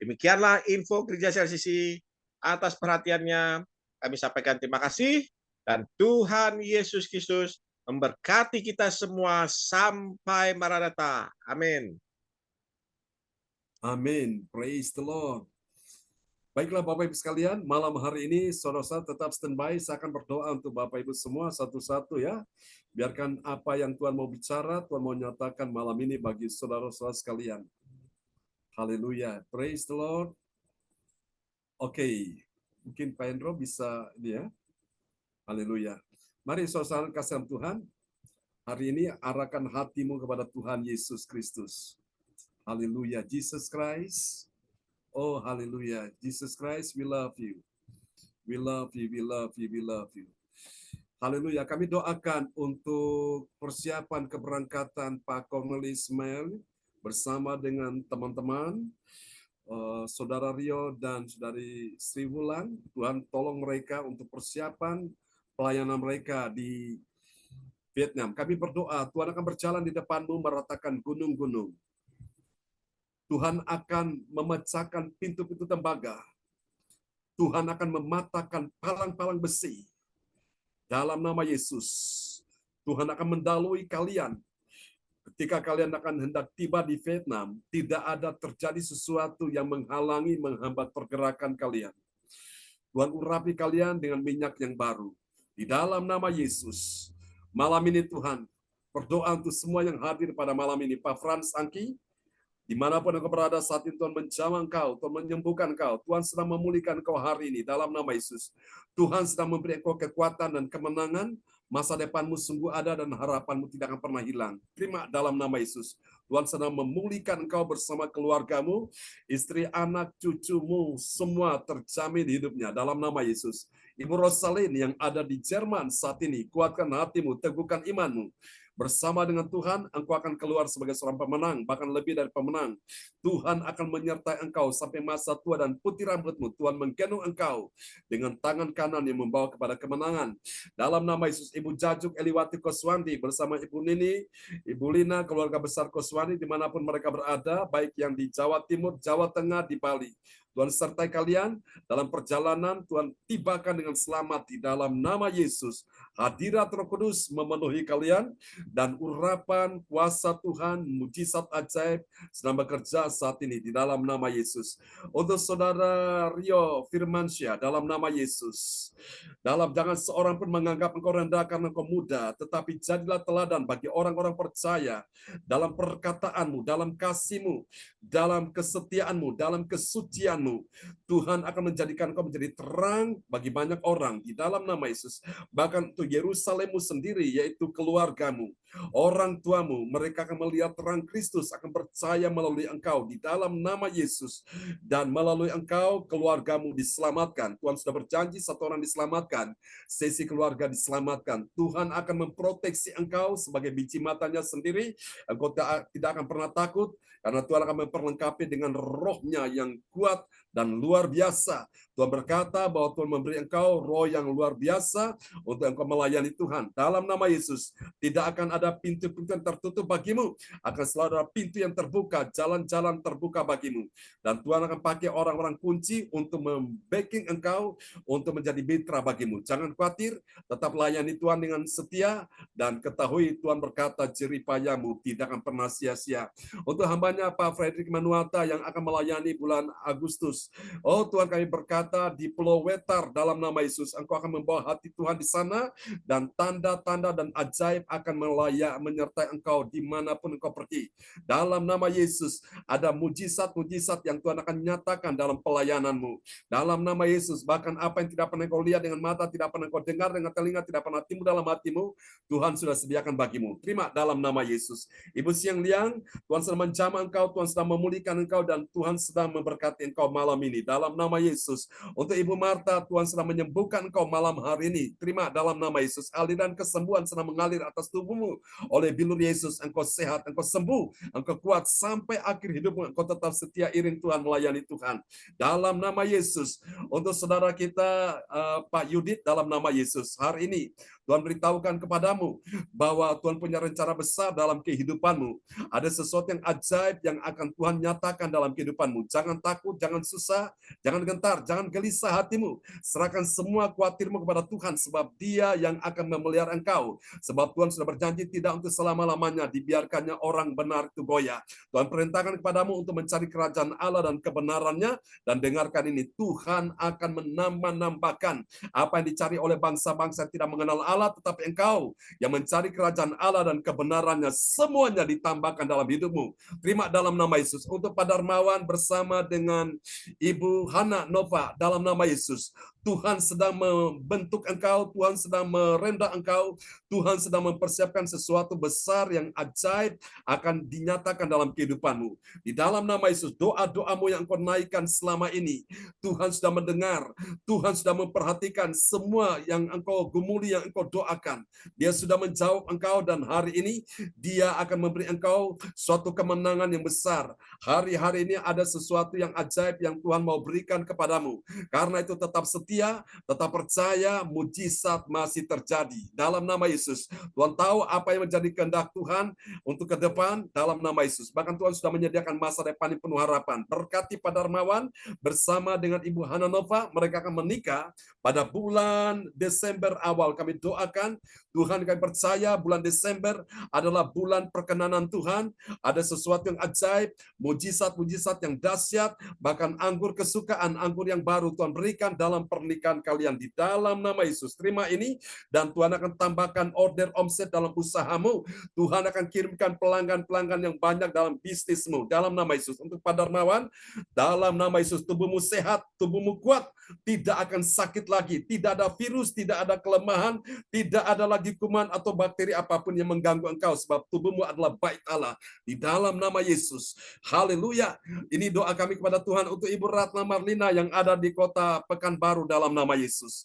Demikianlah info Gereja CLCC. Atas perhatiannya, kami sampaikan terima kasih, dan Tuhan Yesus Kristus memberkati kita semua sampai Maranatha. Amin. Amin. Praise the Lord. Baiklah Bapak Ibu sekalian, malam hari ini saudara tetap standby. Saya akan berdoa untuk Bapak Ibu semua satu-satu ya. Biarkan apa yang Tuhan mau bicara, Tuhan mau nyatakan malam ini bagi saudara-saudara sekalian. Haleluya. Praise the Lord. Oke, mungkin Pak Hendro bisa dia. Haleluya. Mari saudara kasih Tuhan, hari ini arahkan hatimu kepada Tuhan Yesus Kristus. Haleluya. Jesus Christ. Oh, haleluya. Jesus Christ, we love you. We love you, we love you, we love you. Haleluya. Kami doakan untuk persiapan keberangkatan Pak Cornelis Ismail bersama dengan teman-teman, Saudara Rio dan Saudari Sri Wulan. Tuhan tolong mereka untuk persiapan pelayanan mereka di Vietnam. Kami berdoa, Tuhan akan berjalan di depanmu meratakan gunung-gunung. Tuhan akan memecahkan pintu-pintu tembaga. Tuhan akan mematahkan palang-palang besi. Dalam nama Yesus, Tuhan akan mendahului kalian. Ketika kalian akan hendak tiba di Vietnam, tidak ada terjadi sesuatu yang menghalangi, menghambat pergerakan kalian. Tuhan urapi kalian dengan minyak yang baru. Di dalam nama Yesus, malam ini Tuhan, berdoa untuk semua yang hadir pada malam ini. Pak Frans Angki, dimanapun engkau berada saat ini, Tuhan menjamah engkau, Tuhan menyembuhkan engkau, Tuhan sedang memulihkan engkau hari ini dalam nama Yesus. Tuhan sedang memberi engkau kekuatan dan kemenangan. Masa depanmu sungguh ada dan harapanmu tidak akan pernah hilang. Terima dalam nama Yesus. Tuhan sedang memulihkan engkau bersama keluargamu, istri, anak, cucumu, semua terjamin hidupnya dalam nama Yesus. Ibu Rosalin yang ada di Jerman saat ini, kuatkan hatimu, teguhkan imanmu. bersama dengan Tuhan, engkau akan keluar sebagai seorang pemenang, bahkan lebih dari pemenang. Tuhan akan menyertai engkau sampai masa tua dan putih rambutmu. Tuhan menggendong engkau dengan tangan kanan yang membawa kepada kemenangan. Dalam nama Yesus, Ibu Jajuk Eliwati Koswandi bersama Ibu Nini, Ibu Lina, keluarga besar Koswandi dimanapun mereka berada, baik yang di Jawa Timur, Jawa Tengah, di Bali. Tuhan sertai kalian dalam perjalanan, Tuhan tibakan dengan selamat di dalam nama Yesus. Hadirat Roh Kudus memenuhi kalian, dan urapan kuasa Tuhan, mujizat ajaib sedang bekerja saat ini di dalam nama Yesus. Untuk saudara Rio Firmansyah, dalam nama Yesus. Jangan seorang pun menganggap engkau rendah karena engkau muda, tetapi jadilah teladan bagi orang-orang percaya dalam perkataanmu, dalam kasihmu, dalam kesetiaanmu, dalam kesucianmu. Tuhan akan menjadikan kau menjadi terang bagi banyak orang di dalam nama Yesus. Bahkan untuk Yerusalemmu sendiri, yaitu keluargamu, orang tuamu, mereka akan melihat terang Kristus, akan percaya melalui engkau di dalam nama Yesus. Dan melalui engkau, keluargamu diselamatkan. Tuhan sudah berjanji satu orang diselamatkan, sesi keluarga diselamatkan. Tuhan akan memproteksi engkau sebagai biji matanya sendiri. Engkau tidak akan pernah takut, karena Tuhan akan memperlengkapi dengan roh-Nya yang kuat dan luar biasa. Tuhan berkata bahwa Tuhan memberi engkau roh yang luar biasa untuk engkau melayani Tuhan. Dalam nama Yesus, tidak akan ada pintu-pintu yang tertutup bagimu. Akan selalu ada pintu yang terbuka, jalan-jalan terbuka bagimu. Dan Tuhan akan pakai orang-orang kunci untuk membacking engkau, untuk menjadi mitra bagimu. Jangan khawatir, tetap layani Tuhan dengan setia, dan ketahui Tuhan berkata jeripayamu tidak akan pernah sia-sia. Untuk hambanya Pak Frederick Manuata yang akan melayani bulan Agustus. Oh Tuhan, kami berkata di Pulau Wetar dalam nama Yesus, engkau akan membawa hati Tuhan di sana, dan tanda-tanda dan ajaib akan menyertai engkau dimanapun engkau pergi. Dalam nama Yesus, ada mujizat-mujizat yang Tuhan akan nyatakan dalam pelayananmu. Dalam nama Yesus, bahkan apa yang tidak pernah kau lihat dengan mata, tidak pernah kau dengar dengan telinga, tidak pernah timbul dalam hatimu, Tuhan sudah sediakan bagimu. Terima dalam nama Yesus. Ibu Siang Liang, Tuhan sedang menjamah engkau, Tuhan sedang memulihkan engkau, dan Tuhan sedang memberkati engkau malam ini. Dalam nama Yesus. Untuk Ibu Marta, Tuhan sedang menyembuhkan engkau malam hari ini. Terima dalam nama Yesus. Aliran kesembuhan sedang mengalir atas tubuhmu. Oleh bilur Yesus, engkau sehat, engkau sembuh, engkau kuat sampai akhir hidupmu. Engkau tetap setia iring Tuhan, melayani Tuhan. Dalam nama Yesus. Untuk saudara kita Pak Yudit, dalam nama Yesus. Hari ini Tuhan beritahukan kepadamu bahwa Tuhan punya rencana besar dalam kehidupanmu. Ada sesuatu yang ajaib yang akan Tuhan nyatakan dalam kehidupanmu. Jangan takut, jangan susah, jangan gentar, jangan gelisah hatimu. Serahkan semua khawatirmu kepada Tuhan, sebab Dia yang akan memelihara engkau. Sebab Tuhan sudah berjanji tidak untuk selama-lamanya dibiarkannya orang benar itu goyah. Tuhan perintahkan kepadamu untuk mencari kerajaan Allah dan kebenarannya, dan dengarkan ini, Tuhan akan menambah-nambahkan apa yang dicari oleh bangsa-bangsa yang tidak mengenal Allah, tetapi engkau yang mencari kerajaan Allah dan kebenarannya, semuanya ditambahkan dalam hidupmu. Terima dalam nama Yesus. Untuk Pak Darmawan bersama dengan Ibu Hana Nova, dalam nama Yesus, Tuhan sedang membentuk engkau, Tuhan sedang merendah engkau, Tuhan sedang mempersiapkan sesuatu besar yang ajaib akan dinyatakan dalam kehidupanmu. Di dalam nama Yesus, doa-doamu yang engkau naikkan selama ini, Tuhan sudah mendengar, Tuhan sudah memperhatikan semua yang engkau gumuli, yang engkau doakan. Dia sudah menjawab engkau, dan hari ini Dia akan memberi engkau suatu kemenangan yang besar. Hari-hari ini ada sesuatu yang ajaib yang Tuhan mau berikan kepadamu. Karena itu tetap setia, tetap percaya, mujizat masih terjadi. Dalam nama Yesus, Tuhan tahu apa yang menjadi kehendak Tuhan untuk ke depan dalam nama Yesus. Bahkan Tuhan sudah menyediakan masa depan yang penuh harapan. Berkati Pak Darmawan bersama dengan Ibu Hana Nova, mereka akan menikah pada bulan Desember awal. Kami doakan, Tuhan, kami percaya bulan Desember adalah bulan perkenanan Tuhan. Ada sesuatu yang ajaib, mujizat-mujizat yang dahsyat, bahkan anggur kesukaan, anggur yang baru Tuhan berikan dalam pernikahan kalian di dalam nama Yesus. Terima ini, dan Tuhan akan tambahkan order omset dalam usahamu. Tuhan akan kirimkan pelanggan-pelanggan yang banyak dalam bisnismu dalam nama Yesus. Untuk Pak Darmawan, dalam nama Yesus, tubuhmu sehat, tubuhmu kuat, tidak akan sakit lagi, tidak ada virus, tidak ada kelemahan, tidak ada lagi kuman atau bakteri apapun yang mengganggu engkau, sebab tubuhmu adalah bait Allah di dalam nama Yesus. Haleluya. Ini doa kami kepada Tuhan untuk Ibu Ratna Marlina yang ada di kota Pekanbaru dalam nama Yesus.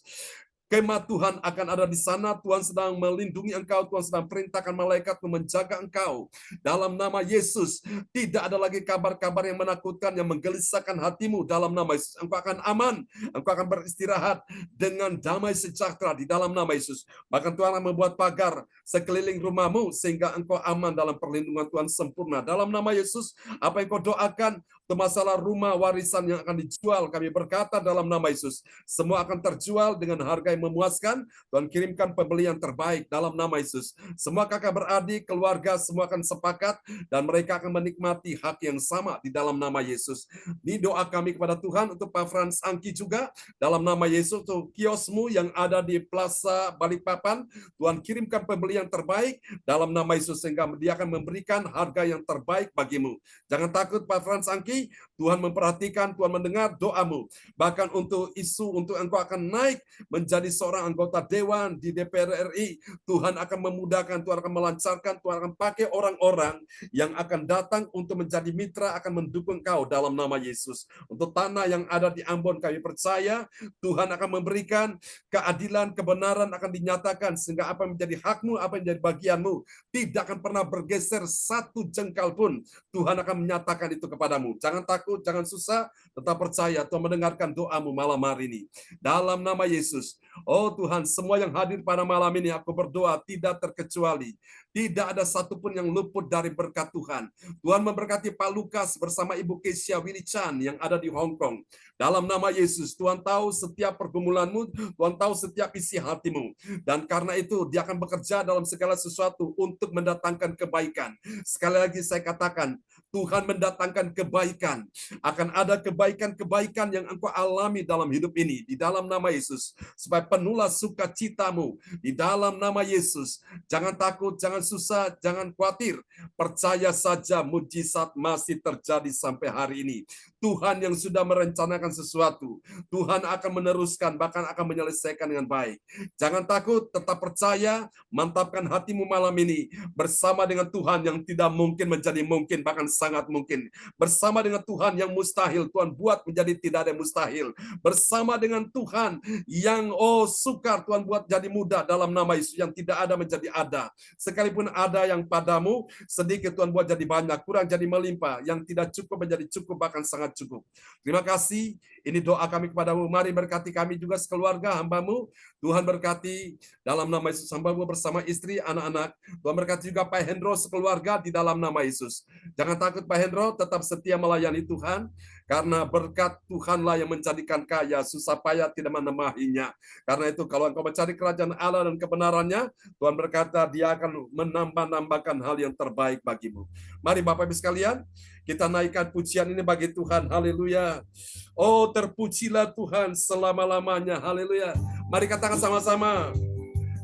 Kemah Tuhan akan ada di sana. Tuhan sedang melindungi engkau. Tuhan sedang perintahkan malaikat menjaga engkau. Dalam nama Yesus, tidak ada lagi kabar-kabar yang menakutkan, yang menggelisahkan hatimu. Dalam nama Yesus, engkau akan aman. Engkau akan beristirahat dengan damai sejahtera di dalam nama Yesus. Bahkan Tuhan akan membuat pagar sekeliling rumahmu sehingga engkau aman dalam perlindungan Tuhan sempurna. Dalam nama Yesus, apa yang kau doakan untuk masalah rumah warisan yang akan dijual, kami berkata dalam nama Yesus, semua akan terjual dengan harga yang memuaskan. Tuhan kirimkan pembeli yang terbaik dalam nama Yesus. Semua kakak beradik, keluarga, semua akan sepakat dan mereka akan menikmati hak yang sama di dalam nama Yesus. Ini doa kami kepada Tuhan untuk Pak Frans Angki juga dalam nama Yesus. Untuk kiosmu yang ada di Plaza Balikpapan, Tuhan kirimkan pembeli yang terbaik dalam nama Yesus sehingga dia akan memberikan harga yang terbaik bagimu. Jangan takut Pak Frans Angki, Tuhan memperhatikan, Tuhan mendengar doamu. Bahkan untuk isu untuk engkau akan naik menjadi seorang anggota dewan di DPR RI, Tuhan akan memudahkan, Tuhan akan melancarkan, Tuhan akan pakai orang-orang yang akan datang untuk menjadi mitra, akan mendukung kau dalam nama Yesus. Untuk tanah yang ada di Ambon, kami percaya Tuhan akan memberikan keadilan, kebenaran akan dinyatakan sehingga apa yang menjadi hakmu, apa yang menjadi bagianmu tidak akan pernah bergeser satu jengkal pun. Tuhan akan menyatakan itu kepadamu. Jangan takut, jangan susah, tetap percaya Tuhan mendengarkan doamu malam hari ini. Dalam nama Yesus. Oh Tuhan, semua yang hadir pada malam ini aku berdoa tidak terkecuali. Tidak ada satupun yang luput dari berkat Tuhan. Tuhan memberkati Pak Lukas bersama Ibu Kesia Willy Chan yang ada di Hong Kong. Dalam nama Yesus, Tuhan tahu setiap pergumulanmu, Tuhan tahu setiap isi hatimu. Dan karena itu, dia akan bekerja dalam segala sesuatu untuk mendatangkan kebaikan. Sekali lagi saya katakan, Tuhan mendatangkan kebaikan. Akan ada kebaikan-kebaikan yang engkau alami dalam hidup ini. Di dalam nama Yesus. Supaya penuhlah sukacitamu. Di dalam nama Yesus. Jangan takut, jangan susah, jangan khawatir. Percaya saja mujizat masih terjadi sampai hari ini. Tuhan yang sudah merencanakan sesuatu. Tuhan akan meneruskan, bahkan akan menyelesaikan dengan baik. Jangan takut, tetap percaya. Mantapkan hatimu malam ini. Bersama dengan Tuhan yang tidak mungkin menjadi mungkin, bahkan sangat mungkin. Bersama dengan Tuhan yang mustahil, Tuhan buat menjadi tidak ada yang mustahil. Bersama dengan Tuhan yang sukar, Tuhan buat jadi mudah dalam nama Yesus. Yang tidak ada menjadi ada. Sekalipun ada yang padamu, sedikit Tuhan buat jadi banyak, kurang jadi melimpah. Yang tidak cukup menjadi cukup, bahkan sangat cukup. Terima kasih. Ini doa kami kepadamu. Mari berkati kami juga sekeluarga hambamu. Tuhan berkati dalam nama Yesus hambamu bersama istri, anak-anak. Tuhan berkati juga Pak Hendro sekeluarga di dalam nama Yesus. Jangan takut Pak Hendro, tetap setia melayani Tuhan. Karena berkat Tuhanlah yang menjadikan kaya, susah payah tidak menemahinya. Karena itu kalau engkau mencari kerajaan Allah dan kebenarannya, Tuhan berkata dia akan menambah-nambahkan hal yang terbaik bagimu. Mari Bapak Ibu sekalian, kita naikkan pujian ini bagi Tuhan. Haleluya. Oh, terpujilah Tuhan selama-lamanya. Haleluya. Mari katakan sama-sama.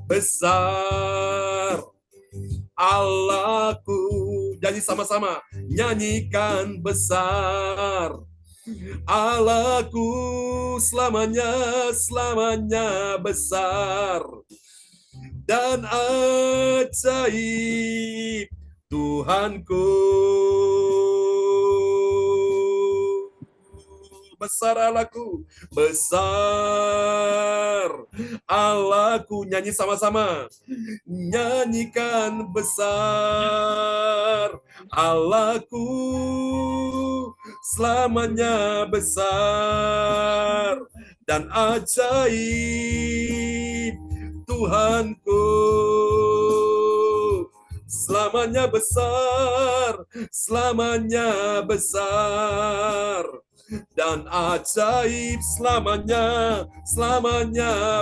Besar Allahku. Jadi sama-sama. Nyanyikan besar Allahku, selamanya besar dan ajaib Tuhanku. Besar Allahku, besar Allahku. Nyanyi sama-sama. Nyanyikan besar Allahku, selamanya besar dan ajaib Tuhanku. Selamanya besar dan ajaib, selamanya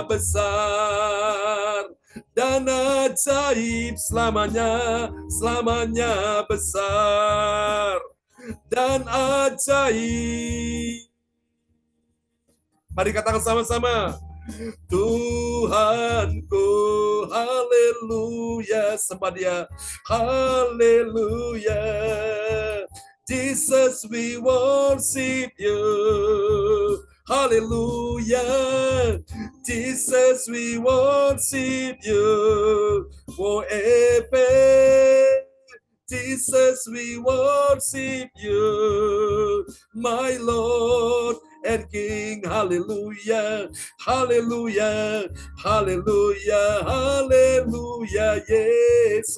besar dan ajaib, selamanya besar dan ajaib. Mari katakan sama-sama. Tuhanku, haleluya, sembah dia, haleluya. Jesus, we worship you. Hallelujah. Jesus, we worship you forever. Jesus, we worship you, my Lord and King. Hallelujah, hallelujah, hallelujah, hallelujah. Yesus,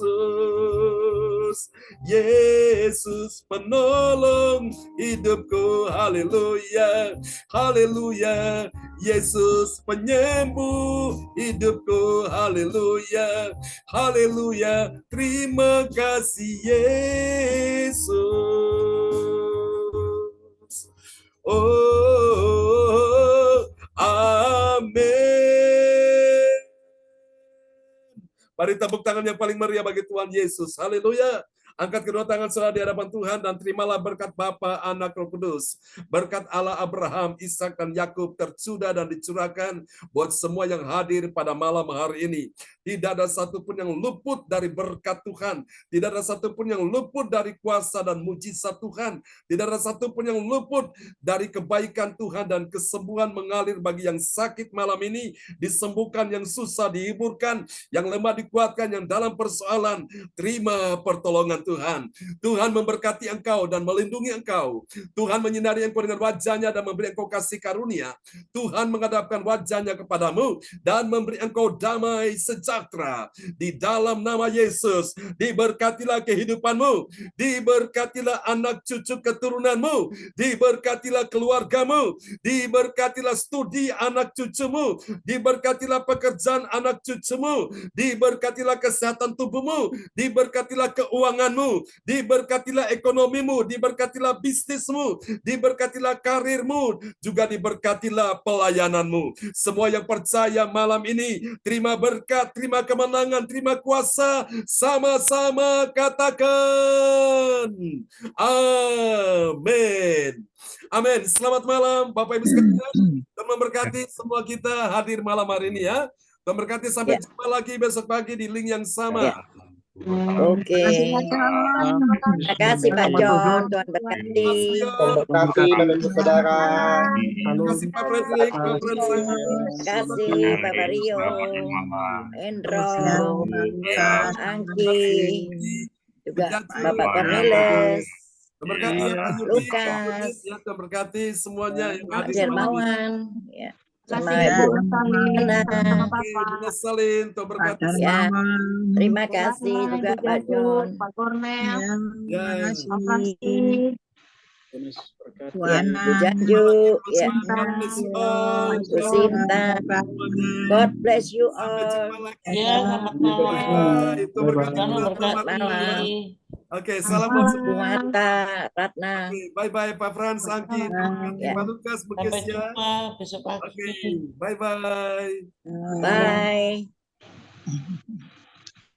Yesus penolong hidupku. Haleluya, haleluya. Yesus penyembuh hidupku. Haleluya, haleluya. Terima kasih Yesus. Oh, amin. Mari tepuk tangan yang paling meriah bagi Tuhan Yesus. Haleluya. Angkat kedua tangan saudara di hadapan Tuhan dan terimalah berkat Bapa, Anak, Roh Kudus. Berkat Allah Abraham, Ishak dan Yakub tercurah dan dicurahkan buat semua yang hadir pada malam hari ini. Tidak ada satupun yang luput dari berkat Tuhan. Tidak ada satupun yang luput dari kuasa dan mujizat Tuhan. Tidak ada satupun yang luput dari kebaikan Tuhan dan kesembuhan mengalir bagi yang sakit malam ini. Disembuhkan, yang susah dihiburkan, yang lemah dikuatkan, yang dalam persoalan terima pertolongan Tuhan. Tuhan memberkati engkau dan melindungi engkau. Tuhan menyinari engkau dengan wajahnya dan memberi engkau kasih karunia. Tuhan menghadapkan wajahnya kepadamu dan memberi engkau damai sejahtera. Di dalam nama Yesus, diberkatilah kehidupanmu, diberkatilah anak cucu keturunanmu, diberkatilah keluargamu, diberkatilah studi anak cucumu, diberkatilah pekerjaan anak cucumu, diberkatilah kesehatan tubuhmu, diberkatilah keuanganmu, diberkatilah ekonomimu, diberkatilah bisnismu, diberkatilah karirmu, juga diberkatilah pelayananmu. Semua yang percaya malam ini, terima berkat, terima kemenangan, terima kuasa, sama-sama katakan amin. Amin. Selamat malam Bapak Ibu sekalian. Tuhan memberkati semua kita hadir malam hari ini ya. Tuhan berkati, sampai jumpa lagi besok pagi di link yang sama. Oke. Terima kasih Pak John. Tuhan berkati. Berkati Bapak Ibu Saudara. Terima kasih Pak Fredrik, Pak Francis. Terima kasih Pak Mario, Endro, Angki, juga Bapak Cornelis, Terberkati ya Pak Yuki, Lukas, ya terberkati semuanya yang Pak hadir. Jermawan, ya. Sama Kasih Ibu Ana. Ana. Bunda Salin, terberkati. Ya, terima kasih juga Pak John. Pak Cornel, Ya, Pak Francis, Ya, Bu Janju, ya, Bu Sinta. God bless you all. Ya, selamat malam. itu berkati Tuhan juga Pak Selamat malam. memberkati. Oke, salam buat Bu semua. Mata, Ratna. Oke, bye-bye Pak Frans, Angki, terberkati Ya. Pak Lukas, Bu Sampai Kesia. jumpa besok pagi. Oke, bye-bye. Bye.